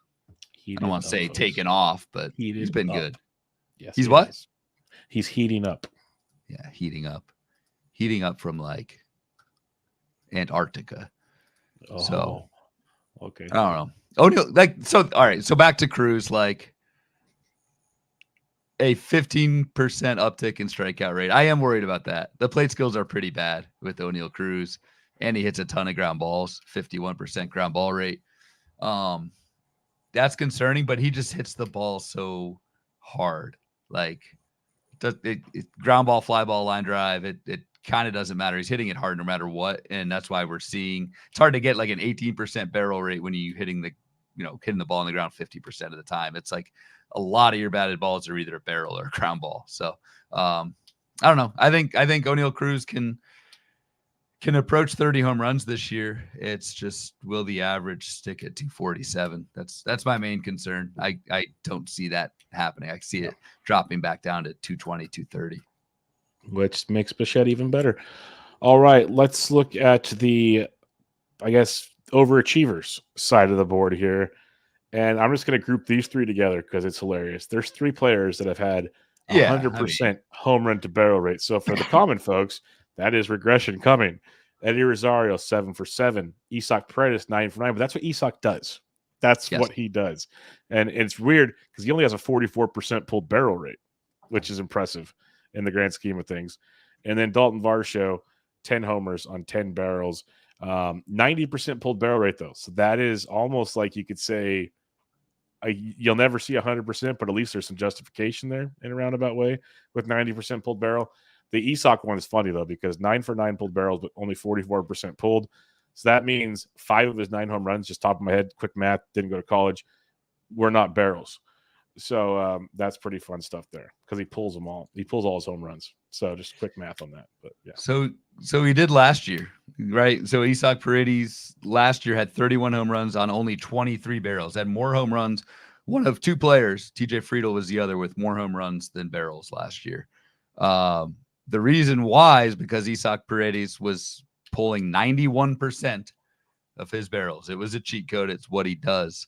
I don't want to say taken off, but he's been good. Yes, he's what? He's heating up. Yeah, heating up from like Antarctica. Oh, so okay, I don't know. O'Neal, like, so all right. So back to Cruz, like a 15% uptick in strikeout rate. I am worried about that. The plate skills are pretty bad with O'Neal Cruz, and he hits a ton of ground balls, 51% ground ball rate. That's concerning, but he just hits the ball so hard. Like it ground ball, fly ball, line drive. It kind of doesn't matter. He's hitting it hard no matter what, and that's why we're seeing it's hard to get like an 18% barrel rate when you hitting the ball on the ground 50% of the time. It's like a lot of your batted balls are either a barrel or a ground ball. So I don't know. I think O'Neal Cruz can approach 30 home runs this year. It's just, will the average stick at 247? That's my main concern. I don't see that happening. I see it dropping back down to 220, 230. Which makes Bichette even better. All right, let's look at the, I guess, overachievers side of the board here. And I'm just going to group these 3 together because it's hilarious. There's 3 players that have had 100% home run to barrel rate. So for the common folks, that is regression coming. Eddie Rosario, 7 for 7. Isak Paredes, 9 for 9. But that's what Isak does. That's what he does. And it's weird because he only has a 44% pulled barrel rate, which is impressive in the grand scheme of things. And then Dalton Varsho, 10 homers on 10 barrels. 90% pulled barrel rate, though. So that is almost like you could say you'll never see 100%, but at least there's some justification there in a roundabout way with 90% pulled barrel. The Isak one is funny, though, because 9 for 9 pulled barrels, but only 44% pulled. So that means 5 of his 9 home runs, just top of my head, quick math, didn't go to college, were not barrels. So that's pretty fun stuff there because he pulls them all. He pulls all his home runs. So just quick math on that. But yeah. So he did last year, right? So Isak Paredes last year had 31 home runs on only 23 barrels, had more home runs one of two players, TJ Friedel was the other, with more home runs than barrels last year. The reason why is because Isaac Paredes was pulling 91% of his barrels. It was a cheat code. It's what he does.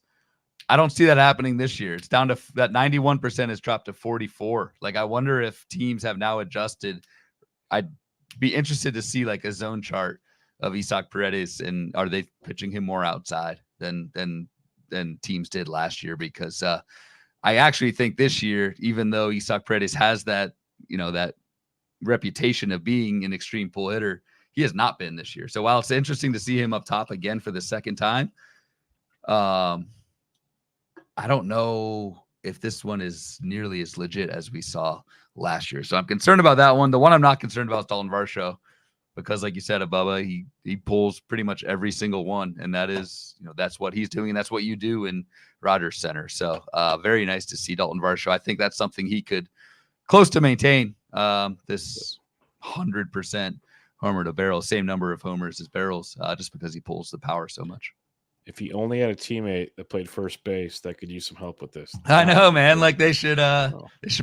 I don't see that happening this year. It's down to that 91% has dropped to 44. Like, I wonder if teams have now adjusted. I'd be interested to see like a zone chart of Isaac Paredes, and are they pitching him more outside than teams did last year? Because I actually think this year, even though Isaac Paredes has that, that reputation of being an extreme pull hitter, he has not been this year. So while it's interesting to see him up top again for the second time, I don't know if this one is nearly as legit as we saw last year. So I'm concerned about that one. The one I'm not concerned about is Dalton Varsho, because like you said, Bubba, he pulls pretty much every single one. And that is, that's what he's doing. And that's what you do in Rogers Center. So very nice to see Dalton Varsho. I think that's something he could close to maintain, this 100% homer to barrel, same number of homers as barrels, just because he pulls the power so much. If he only had a teammate that played first base that could use some help with this. I know, man. Like they should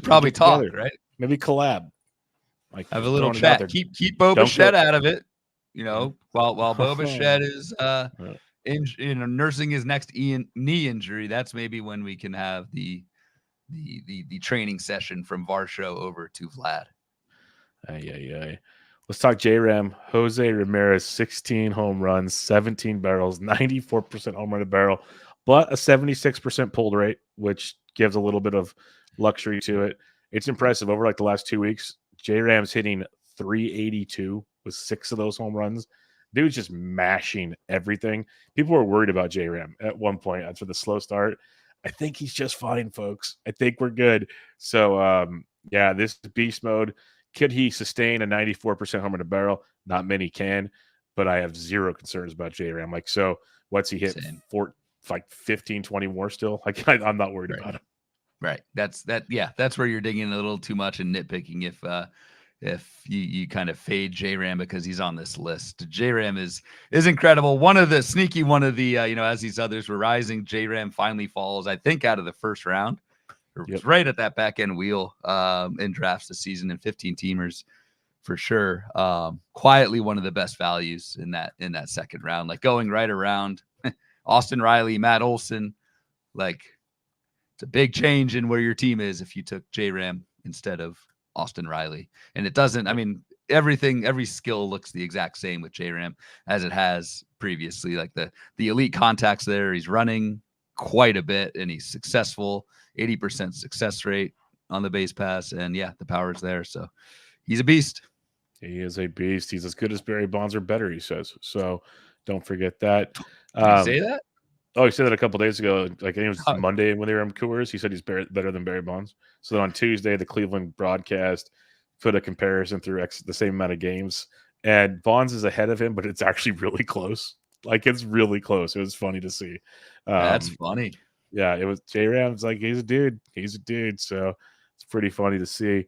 probably talk, together. Right? Maybe collab. Like have a little chat. Keep Bo Bichette out of it. While Bo Bichette is nursing his next knee injury, that's maybe when we can have the training session from Varsho over to Vlad. Let's talk J-Ram. Jose Ramirez, 16 home runs, 17 barrels, 94% home run to barrel, but a 76% pulled rate, which gives a little bit of luxury to it. It's impressive. Over like the last 2 weeks, J-Ram's hitting 382 with 6 of those home runs. Dude's just mashing everything. People were worried about J-Ram at one point after the slow start. I think he's just fine, folks. I think we're good. So, this beast mode. Could he sustain a 94% homer to barrel? Not many can, but I have zero concerns about J-Ram. Like, so what's he hit? 15, 20 more still? Like, I'm not worried about him. Right. That's where you're digging a little too much and nitpicking if you kind of fade J-Ram because he's on this list. J-Ram is incredible. One of the as these others were rising, J-Ram finally falls, I think, out of the first round. Yep. Right at that back end wheel in drafts this season, and 15 teamers for sure. Quietly one of the best values in that second round, like going right around Austin Riley, Matt Olson. Like, it's a big change in where your team is if you took J-Ram instead of Austin Riley. And it doesn't, every skill looks the exact same with J-Ram as it has previously. Like the elite contacts there, he's running quite a bit and he's successful. 80% success rate on the base pass, and the power's there. So he's a beast. He is a beast. He's as good as Barry Bonds or better, he says. So don't forget that. Did he say that? Oh, he said that a couple days ago. Like, it was Monday when they were in Coors. He said he's better than Barry Bonds. So then on Tuesday, the Cleveland broadcast put a comparison through the same amount of games, and Bonds is ahead of him, but it's actually really close. Like, it's really close. It was funny to see. That's funny. Yeah, it was J-Ram's like, he's a dude. So it's pretty funny to see.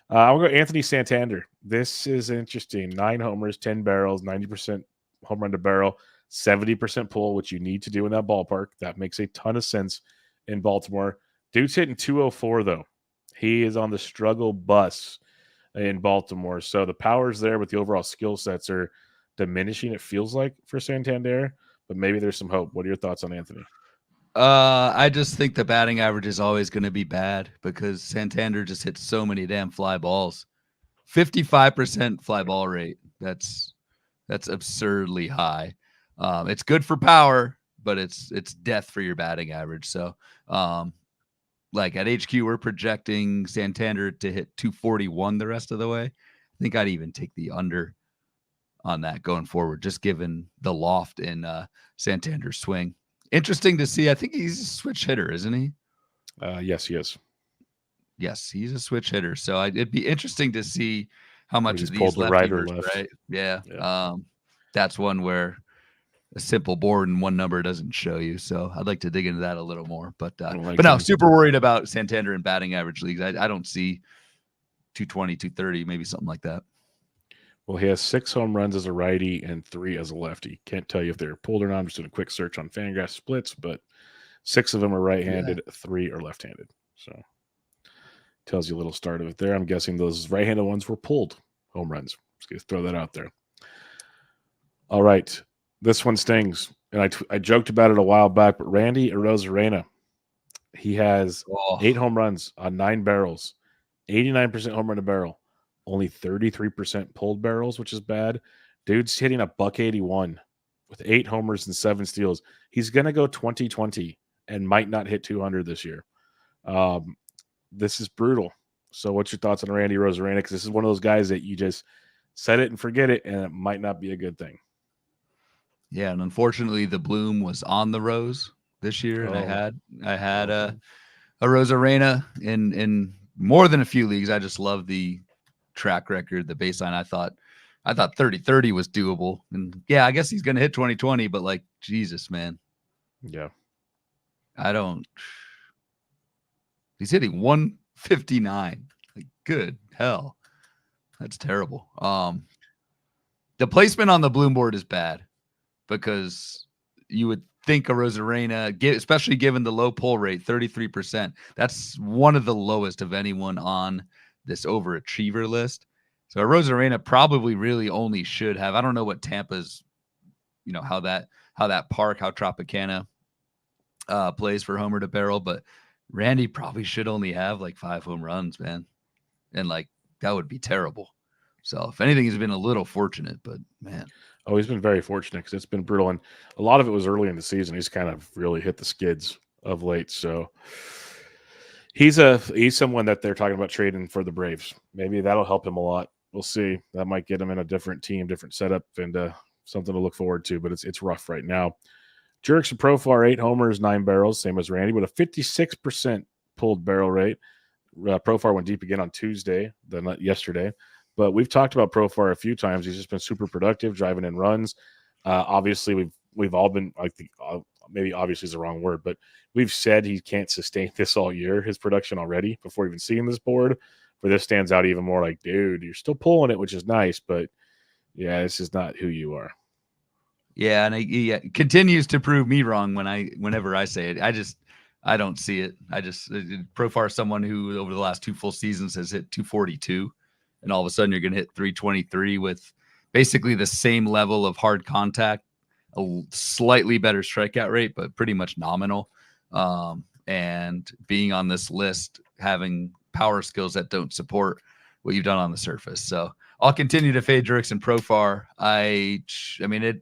I'll go Anthony Santander. This is interesting. 9 homers, 10 barrels, 90% home run to barrel, 70% pull, which you need to do in that ballpark. That makes a ton of sense in Baltimore. Dude's hitting 204, though. He is on the struggle bus in Baltimore. So the power's there, but the overall skill sets are diminishing, it feels like, for Santander. But maybe there's some hope. What are your thoughts on Anthony? I just think the batting average is always going to be bad because Santander just hits so many damn fly balls. 55% fly ball rate. That's absurdly high. It's good for power, but it's death for your batting average. So, like at HQ, we're projecting Santander to hit 241 the rest of the way. I think I'd even take the under on that going forward, just given the loft in Santander's swing. Interesting to see. I think he's a switch hitter, isn't he? Yes, he is. Yes, he's a switch hitter. So it'd be interesting to see how much of these lefty left. Right? Yeah. That's one where a simple board and one number doesn't show you. So I'd like to dig into that a little more. But no, super worried about Santander in batting average leagues. I don't see 220, 230, maybe something like that. Well, he has 6 home runs as a righty and 3 as a lefty. Can't tell you if they're pulled or not. I'm just doing a quick search on Fangraphs splits, but 6 of them are right-handed, 3 are left-handed. So tells you a little start of it there. I'm guessing those right-handed ones were pulled home runs. Just going to throw that out there. All right. This one stings. And I joked about it a while back, but Randy Arozarena, he has 8 home runs on 9 barrels, 89% home run to barrel, only 33% pulled barrels, which is bad. Dude's hitting a $181 with 8 homers and 7 steals. He's going to go 20-20 and might not hit 200 this year. This is brutal. So what's your thoughts on Randy Arozarena? Because this is one of those guys that you just set it and forget it, and it might not be a good thing. Yeah, and unfortunately, the bloom was on the rose this year, and I had a Arozarena in more than a few leagues. I just love the track record, the baseline. I thought 30-30 was doable, and yeah, I guess he's going to hit 20-20, but like Jesus, man, yeah, He's hitting 159. Like, good hell, that's terrible. The placement on the bloom board is bad because you would think Arozarena, especially given the low pull rate, 33%. That's one of the lowest of anyone on this overachiever list. So Arozarena probably really only should have. I don't know what Tampa's, how that park, how Tropicana plays for homer to barrel, but Randy probably should only have like 5 home runs, man. And like that would be terrible. So if anything, he's been a little fortunate, but man. Oh, he's been very fortunate because it's been brutal. And a lot of it was early in the season. He's kind of really hit the skids of late. So he's someone that they're talking about trading for the Braves. Maybe that'll help him a lot. We'll see. That might get him in a different team, different setup, and something to look forward to. But it's rough right now. Jurickson Profar, 8 homers, 9 barrels, same as Randy, with a 56% pulled barrel rate. Profar went deep again on Tuesday, not yesterday. But we've talked about Profar a few times. He's just been super productive, driving in runs. Obviously, we've all been like maybe obviously is the wrong word, but we've said he can't sustain this all year, his production already, before even seeing this board. But this stands out even more like, dude, you're still pulling it, which is nice, but yeah, this is not who you are. Yeah, and he continues to prove me wrong whenever I say it. I don't see it. Profar is someone who over the last 2 full seasons has hit 242, and all of a sudden you're going to hit 323 with basically the same level of hard contact, a slightly better strikeout rate, but pretty much nominal. And being on this list, having power skills that don't support what you've done on the surface. So I'll continue to fade Jurickson Profar. I mean,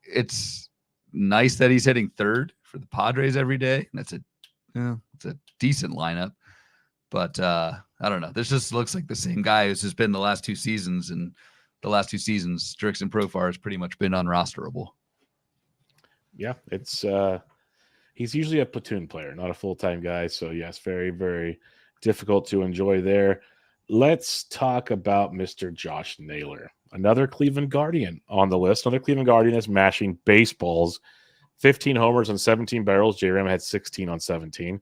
it's nice that he's hitting 3rd for the Padres every day. It's a decent lineup, but I don't know. This just looks like the same guy who's just been the last 2 seasons, and the last 2 seasons, Jurickson Profar has pretty much been unrosterable. Yeah, it's he's usually a platoon player, not a full-time guy. So yes, very, very difficult to enjoy there. Let's talk about Mr. Josh Naylor, another Cleveland Guardian on the list. Another Cleveland Guardian is mashing baseballs. 15 homers on 17 barrels. J-Ram had 16 on 17.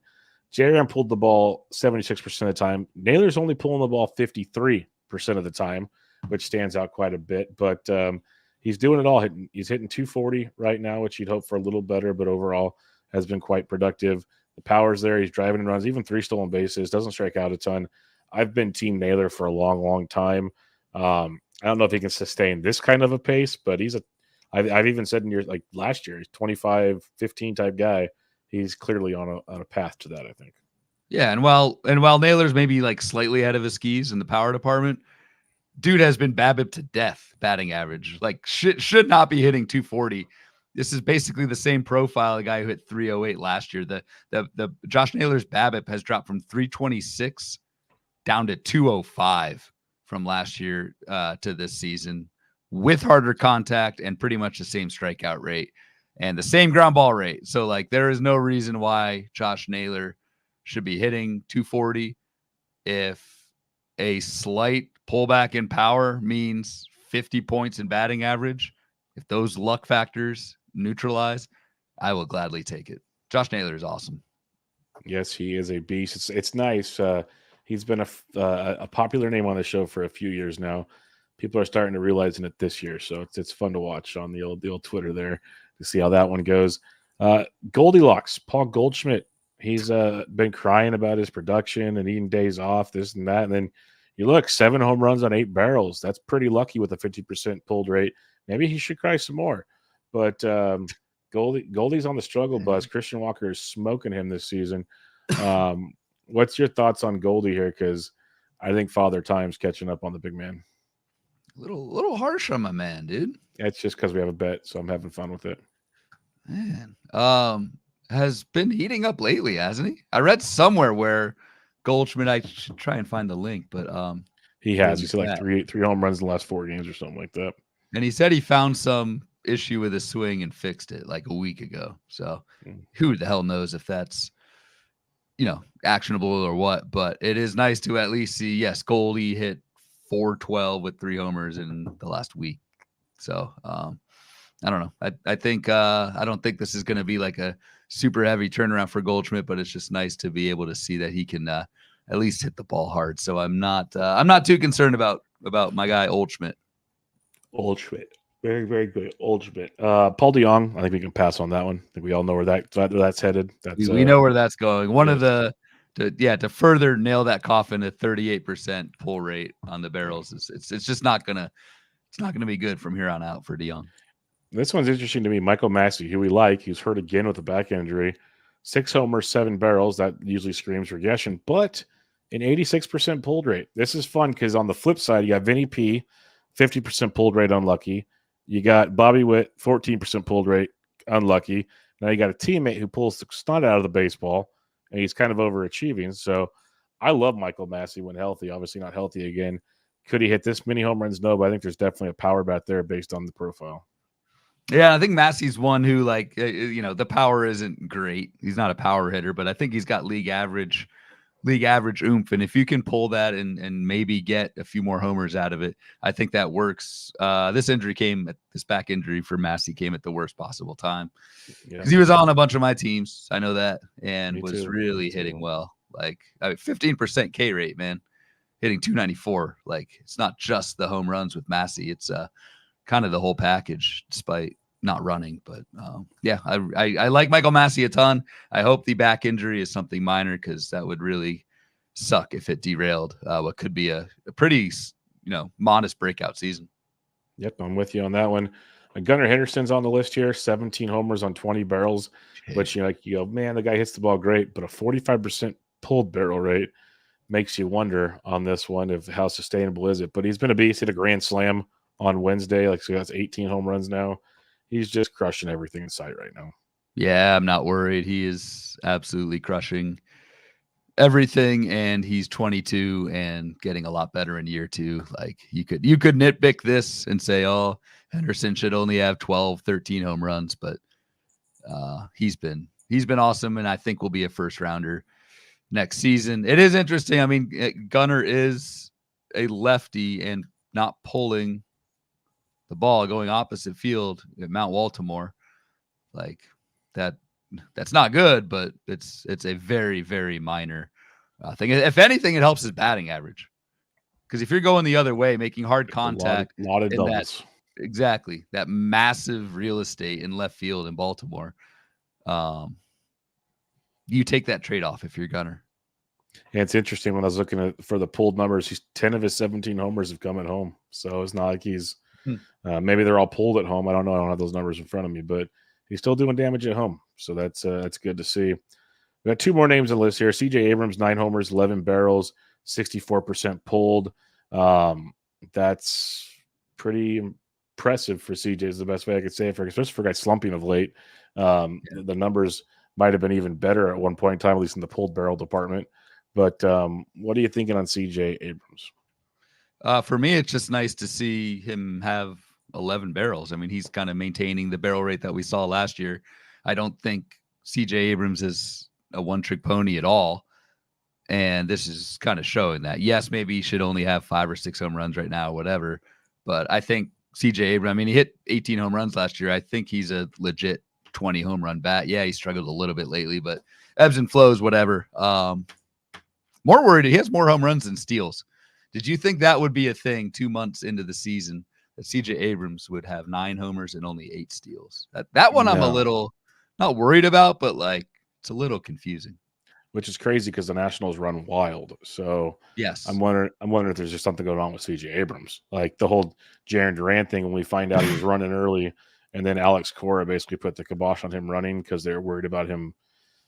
J-Ram pulled the ball 76% of the time. Naylor's only pulling the ball 53% of the time, which stands out quite a bit. But he's doing it all. He's hitting 240 right now, which you'd hope for a little better, but overall has been quite productive. The power's there. He's driving and runs, even 3 stolen bases. Doesn't strike out a ton. I've been Team Naylor for a long, long time. I don't know if he can sustain this kind of a pace, but I've even said in years like last year, he's 25-15 type guy. He's clearly on a path to that, I think. Yeah, and while Naylor's maybe like slightly ahead of his skis in the power department, dude has been BABIP to death batting average. Like should not be hitting 240. This is basically the same profile, a guy who hit 308 last year. The Josh Naylor's BABIP has dropped from 326 down to 205 from last year to this season, with harder contact and pretty much the same strikeout rate and the same ground ball rate. So like there is no reason why Josh Naylor should be hitting 240. If a slight pullback in power means 50 points in batting average, if those luck factors neutralize, I will gladly take it. Josh Naylor is awesome. Yes, he is a beast. It's nice. He's been a popular name on the show for a few years now. People are starting to realize it this year, so it's fun to watch on the old Twitter there to see how that one goes. Goldilocks, Paul Goldschmidt. He's been crying about his production and eating days off, this and that. And then you look, 7 home runs on 8 barrels. That's pretty lucky with a 50% pulled rate. Maybe he should cry some more. But Goldie's on the struggle bus. Christian Walker is smoking him this season. What's your thoughts on Goldie here? Because I think Father Time's catching up on the big man. Little harsh on my man, dude. It's just because we have a bet, so I'm having fun with it. Man, has been heating up lately, hasn't he? I read somewhere where Goldschmidt, I should try and find the link, but he has. He's like three home runs in the last 4 games or something like that. And he said he found some issue with his swing and fixed it like a week ago. So who the hell knows if that's, actionable or what, but it is nice to at least see, yes, Goldie hit 412 with 3 homers in the last week. So, I don't know. I think I don't think this is going to be like a super heavy turnaround for Goldschmidt, but it's just nice to be able to see that he can at least hit the ball hard. So I'm not too concerned about my guy Oldschmidt. Very, very good. Oldschmidt. Paul DeYoung, I think we can pass on that one. I think we all know where that's headed. We know where that's going. One of to further nail that coffin at 38% pull rate on the barrels. It's just not gonna be good from here on out for DeYoung. This one's interesting to me. Michael Massey, who we like, he's hurt again with a back injury. 6 homers, 7 barrels. That usually screams regression, but an 86% pulled rate. This is fun because on the flip side, you got Vinnie P, 50% pulled rate, unlucky. You got Bobby Witt, 14% pulled rate, unlucky. Now you got a teammate who pulls the snot out of the baseball, and he's kind of overachieving. So I love Michael Massey when healthy. Obviously not healthy again. Could he hit this many home runs? No, but I think there's definitely a power bat there based on the profile. Yeah, I think Massey's one who, the power isn't great. He's not a power hitter, but I think he's got league average oomph. And if you can pull that and maybe get a few more homers out of it, I think that works. This back injury for Massey came at the worst possible time because he was on a bunch of my teams. I know that, and was really hitting well. Like 15% K rate, man, hitting 294. Like it's not just the home runs with Massey. It's kind of the whole package, despite not running. But I like Michael Massey a ton. I hope the back injury is something minor because that would really suck if it derailed what could be a pretty modest breakout season. Yep, I'm with you on that one. Gunnar Henderson's on the list here, 17 homers on 20 barrels, which man, the guy hits the ball great, but a 45% pulled barrel rate makes you wonder on this one of how sustainable is it. But he's been a beast. Hit a grand slam on Wednesday, so that's 18 home runs now. He's just crushing everything in sight right now. Yeah, I'm not worried. He is absolutely crushing everything, and he's 22 and getting a lot better in year 2. Like you could nitpick this and say, oh, Henderson should only have 12, 13 home runs, but he's been awesome, and I think will be a first rounder next season. It is interesting. I mean, Gunnar is a lefty and not pulling the ball going opposite field at Mount Baltimore, like that's not good, but it's a very, very minor thing. If anything, it helps his batting average, because if you're going the other way, making hard contact, a lot of doubles, exactly, that massive real estate in left field in Baltimore, you take that trade-off if you're Gunnar. And it's interesting when I was looking for the pulled numbers, he's 10 of his 17 homers have come at home. So it's not like he's maybe they're all pulled at home. I don't know. I don't have those numbers in front of me, but he's still doing damage at home. So that's good to see. We got 2 more names on the list here. CJ Abrams, 9 homers, 11 barrels, 64% pulled. That's pretty impressive for CJ is the best way I could say it, especially for a guy slumping of late. The numbers might have been even better at one point in time, at least in the pulled barrel department. But what are you thinking on CJ Abrams? For me, it's just nice to see him have 11 barrels. I mean, he's kind of maintaining the barrel rate that we saw last year. I don't think CJ Abrams is a one-trick pony at all. And this is kind of showing that. Yes, maybe he should only have 5 or 6 home runs right now, whatever. But I think CJ Abrams, I mean, he hit 18 home runs last year. I think he's a legit 20 home run bat. Yeah, he struggled a little bit lately, but ebbs and flows, whatever. More worried, he has more home runs than steals. Did you think that would be a thing 2 months into the season, that CJ Abrams would have 9 homers and only 8 steals? That one I'm a little not worried about, but like it's a little confusing. Which is crazy because the Nationals run wild. So Yes. I'm wondering if there's just something going on with CJ Abrams. Like the whole Jaron Durant thing when we find out he was running early and then Alex Cora basically put the kibosh on him running because they were worried about him.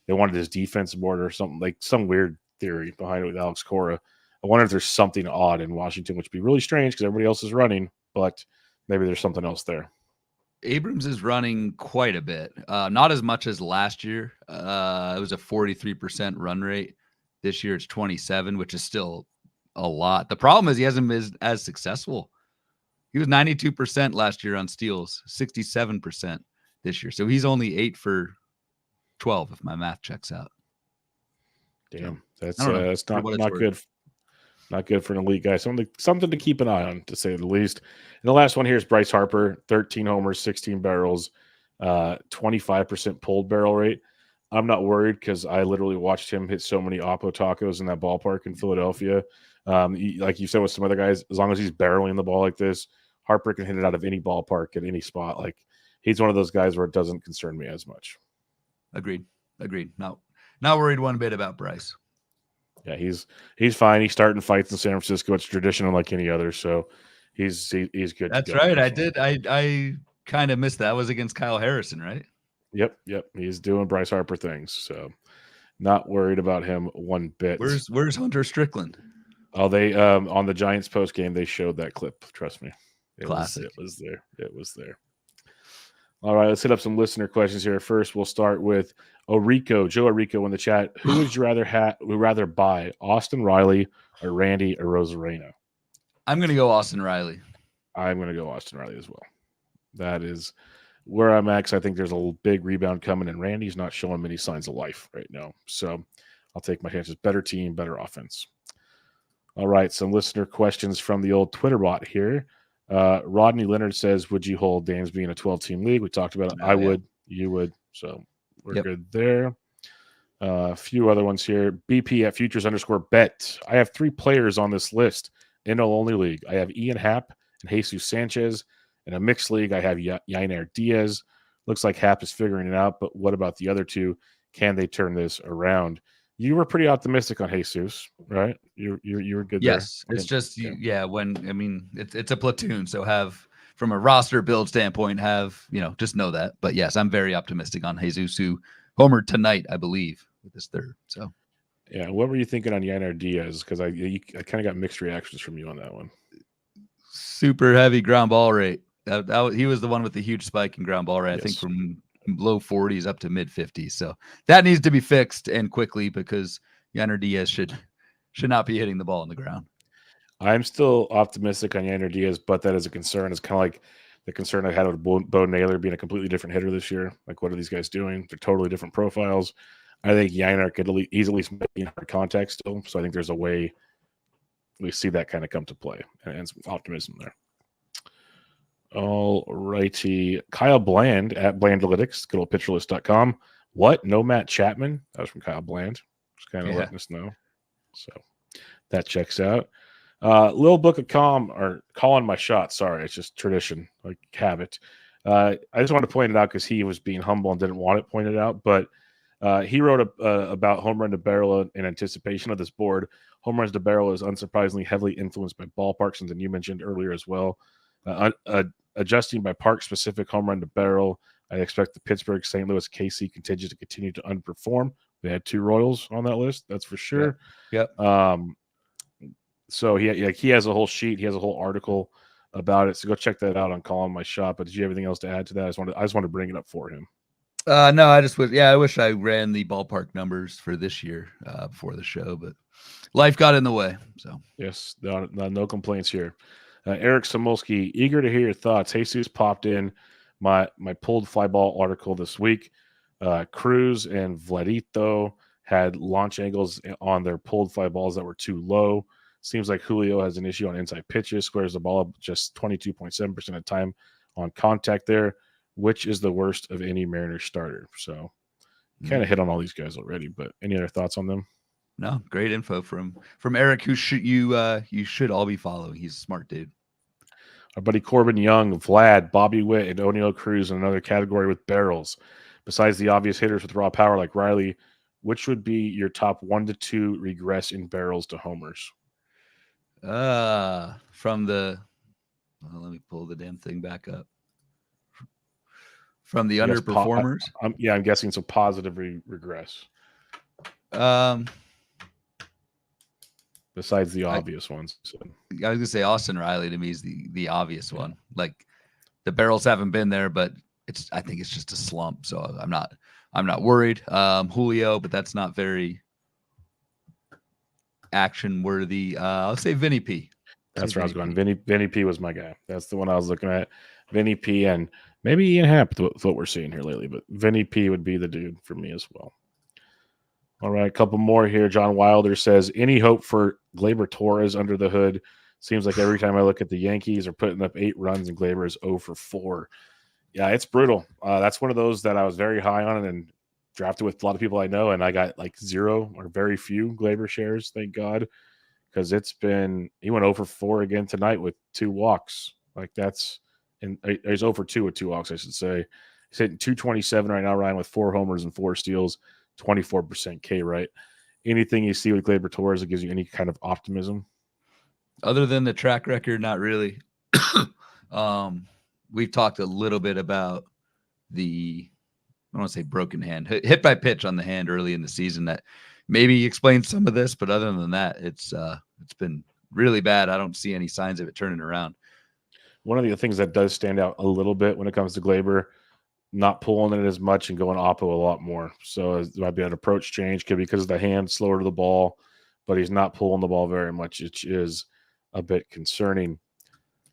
They wanted his defense board or something, like some weird theory behind it with Alex Cora. I wonder if there's something odd in Washington, which would be really strange because everybody else is running, but maybe there's something else there. Abrams is running quite a bit. Not as much as last year. It was a 43% run rate. This year it's 27, which is still a lot. The problem is he hasn't been as successful. He was 92% last year on steals, 67% this year. So he's only 8 for 12 if my math checks out. Damn, that's not good. Not good for an elite guy. Something to keep an eye on, to say the least. And the last one here is Bryce Harper, 13 homers, 16 barrels, 25% pulled barrel rate. I'm not worried because I literally watched him hit so many Oppo tacos in that ballpark in Philadelphia. Like you said with some other guys, as long as he's barreling the ball like this, Harper can hit it out of any ballpark at any spot. Like he's one of those guys where it doesn't concern me as much. Agreed. Not worried one bit about Bryce. Yeah, he's fine. He's starting fights in San Francisco. It's traditional like any other, so he's good. That's right. I kind of missed that. That was against Kyle Harrison, right? Yep. He's doing Bryce Harper things, so not worried about him one bit. Where's Hunter Strickland? Oh, they on the Giants post game they showed that clip. Trust me, Classic. It was there. All right, let's hit up some listener questions here. First, we'll start with Joe Orico in the chat. Who would you rather buy, Austin Riley or Randy Arozarena? I'm going to go Austin Riley. I'm going to go Austin Riley as well. That is where I'm at. I think there's a big rebound coming, and Randy's not showing many signs of life right now. So I'll take my chances. Better team, better offense. All right, some listener questions from the old Twitter bot here. Rodney Leonard says, would you hold Dansby in a 12-team league? We talked about it. I would. You would. So we're good there. A few other ones here. BP at futures_bet. I have 3 players on this list. NL-only league. I have Ian Happ and Jesus Sanchez. In a mixed league, I have Yainer Diaz. Looks like Happ is figuring it out, but what about the other 2? Can they turn this around? You were pretty optimistic on Jesus, right? You were good there. Yes, it's just it's a platoon, so have from a roster build standpoint, just know that. But yes, I'm very optimistic on Jesus, who homered tonight, I believe, with his 3rd. So yeah, what were you thinking on Yainer Diaz? Because I kind of got mixed reactions from you on that one. Super heavy ground ball rate. He was the one with the huge spike in ground ball rate. Yes. I think from low 40s up to mid 50s. So that needs to be fixed and quickly because Yainer Diaz should not be hitting the ball on the ground. I'm still optimistic on Yainer Diaz, but that is a concern. It's kind of like the concern I had with Bo Naylor being a completely different hitter this year. Like, what are these guys doing? They're totally different profiles. I think Yainer he's at least making hard contact still. So I think there's a way we see that kind of come to play and some optimism there. All righty. Kyle Bland at Blandalytics, good old pitcherlist.com. What? No Matt Chapman? That was from Kyle Bland. Just kind of letting us know. So that checks out. Little Book of Calm, or calling my shot. Sorry, it's just tradition, like habit. I just wanted to point it out because he was being humble and didn't want it pointed out. But he wrote about home run to barrel in anticipation of this board. Home runs to barrel is unsurprisingly heavily influenced by ballparks, something you mentioned earlier as well. Adjusting by park-specific home run to barrel, I expect the Pittsburgh, St. Louis, KC contingent to continue to underperform. They had 2 Royals on that list, that's for sure. Yep. So he has a whole sheet. He has a whole article about it. So go check that out on Calling My Shot. But did you have anything else to add to that? I just want to bring it up for him. No, I wish I ran the ballpark numbers for this year before the show, but life got in the way. So yes, no complaints here. Eric Samolsky, eager to hear your thoughts. Jesus popped in my pulled fly ball article this week. Cruz and Vladito had launch angles on their pulled fly balls that were too low. Seems like Julio has an issue on inside pitches, squares the ball up just 22.7% of the time on contact there, which is the worst of any Mariners starter. So kind of hit on all these guys already, but any other thoughts on them? No, great info from Eric, who you should all be following. He's a smart dude. Our buddy Corbin Young, Vlad, Bobby Witt, and O'Neill Cruz in another category with barrels. Besides the obvious hitters with raw power like Riley, which would be your top 1 to 2 regress in barrels to homers? From the let me pull the damn thing back up. From the underperformers? I'm guessing so positive regress. Besides the obvious ones. So. I was gonna say Austin Riley to me is the obvious one. Like the barrels haven't been there, but I think it's just a slump. So I'm not worried. Julio, but that's not very action worthy. I'll say Vinnie P. That's where I was going. Vinnie P was my guy. That's the one I was looking at. Vinnie P and maybe Ian Happ with what we're seeing here lately, but Vinnie P would be the dude for me as well. All right, a couple more here. John Wilder says, any hope for Gleyber Torres under the hood? Seems like every time I look at the Yankees are putting up 8 runs and Gleyber is 0 for 4. Yeah, it's brutal. That's one of those that I was very high on and drafted with a lot of people I know, and I got like 0 or very few Gleyber shares, thank God, because he went 0 for 4 again tonight with 2 walks. Like he's 0 for 2 with 2 walks, I should say. He's hitting 227 right now, Ryan, with 4 homers and 4 steals, 24% K rate. Anything you see with Gleyber Torres that gives you any kind of optimism? Other than the track record, not really. We've talked a little bit about I don't want to say broken hand, hit by pitch on the hand early in the season that maybe explains some of this, but other than that, it's been really bad. I don't see any signs of it turning around. One of the things that does stand out a little bit when it comes to Gleyber, not pulling it as much and going oppo a lot more. So it might be an approach change, could be because of the hand slower to the ball, but he's not pulling the ball very much, which is a bit concerning.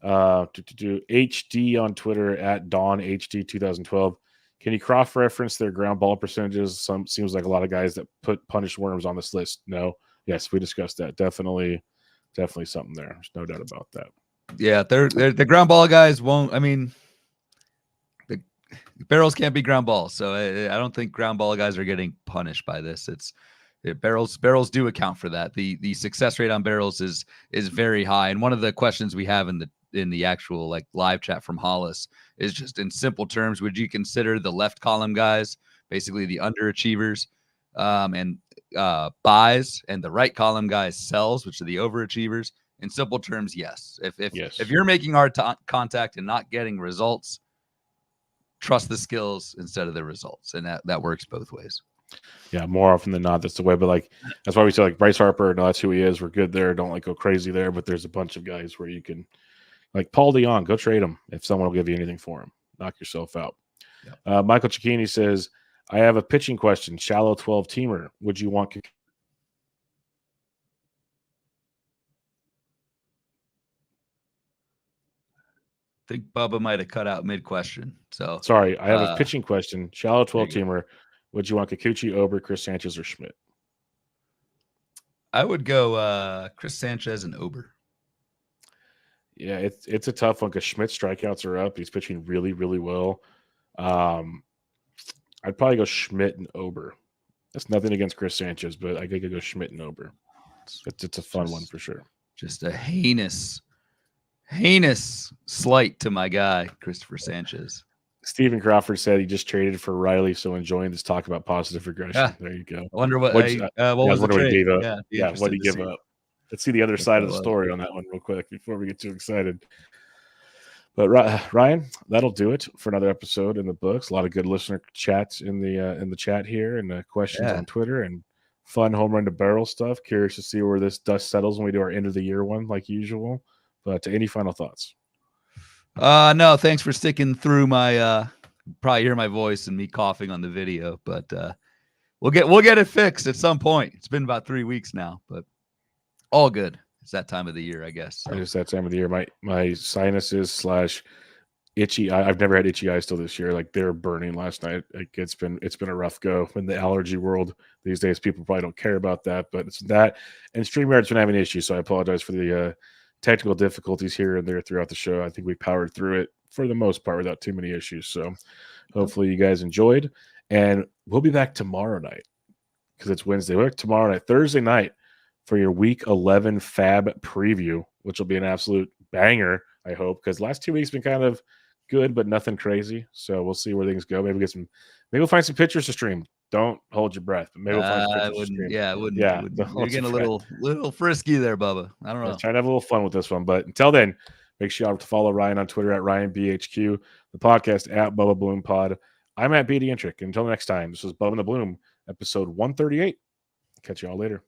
HD on Twitter at DawnHD2012. Can you cross-reference their ground ball percentages? Seems like a lot of guys that put punished worms on this list. No. Yes, we discussed that. Definitely something there. There's no doubt about that. Yeah, they're the ground ball guys won't. I mean, the barrels can't be ground balls, so I don't think ground ball guys are getting punished by this. Barrels do account for that. The success rate on barrels is very high, and one of the questions we have in the actual like live chat from Hollis is just in simple terms, would you consider the left column guys basically the underachievers and buys, and the right column guys sells, which are the overachievers? In simple terms, yes. If you're making hard contact and not getting results, trust the skills instead of the results, and that works both ways. Yeah, more often than not, that's the way. But like that's why we say like Bryce Harper, no, that's who he is. We're good there. Don't like go crazy there. But there's a bunch of guys where you can, like Paul DeJong, go trade him if someone will give you anything for him. Knock yourself out. Yep. Michael Cicchini says, I have a pitching question. Shallow 12-teamer. Would you want? I think Bubba might have cut out mid-question. So sorry, I have a pitching question. Shallow 12-teamer. Would you want Kikuchi, Ober, Chris Sanchez, or Schmidt? I would go Chris Sanchez and Ober. Yeah, it's a tough one because Schmidt's strikeouts are up. He's pitching really, really well. I'd probably go Schmidt and Ober. That's nothing against Chris Sanchez, but I think I'd go Schmidt and Ober. It's a fun one for sure. Just a heinous slight to my guy, Christopher Sanchez. Stephen Crawford said he just traded for Riley, so enjoying this talk about positive regression. Yeah. There you go. I wonder what was the trade? He gave up. Yeah, what did he give up? Let's see the other side of the story on that one real quick before we get too excited. But Ryan, that'll do it for another episode in the books. A lot of good listener chats in the chat here, and questions on Twitter, and fun home run to barrel stuff. Curious to see where this dust settles when we do our end of the year one, like usual. But any final thoughts? No, thanks for sticking through my probably hear my voice and me coughing on the video, but we'll get it fixed at some point. It's been about 3 weeks now, but all good. It's that time of the year, I guess. So. It's that time of the year. My sinuses / itchy. I've never had itchy eyes till this year. Like they're burning last night. Like it's been a rough go in the allergy world these days. People probably don't care about that, but it's that. And StreamYard's been having issues, so I apologize for the technical difficulties here and there throughout the show. I think we powered through it for the most part without too many issues. So hopefully you guys enjoyed, and we'll be back tomorrow night because it's Wednesday. We're back tomorrow night, Thursday night, for your Week 11 Fab preview, which will be an absolute banger, I hope, because last 2 weeks been kind of good, but nothing crazy. So we'll see where things go. Maybe we'll find some pictures to stream. Don't hold your breath, but maybe we'll find some I pictures to wouldn't. stream. Yeah, I wouldn't. Yeah, Wouldn't. don't You're hold your getting a breath. little frisky there, Bubba. I don't know. Let's try to have a little fun with this one. But until then, make sure you have to follow Ryan on Twitter at RyanBHQ, the podcast at Bubba Bloom Pod. I'm at BD Intric. Until next time, this is Bubba and the Bloom, episode 138. Catch you all later.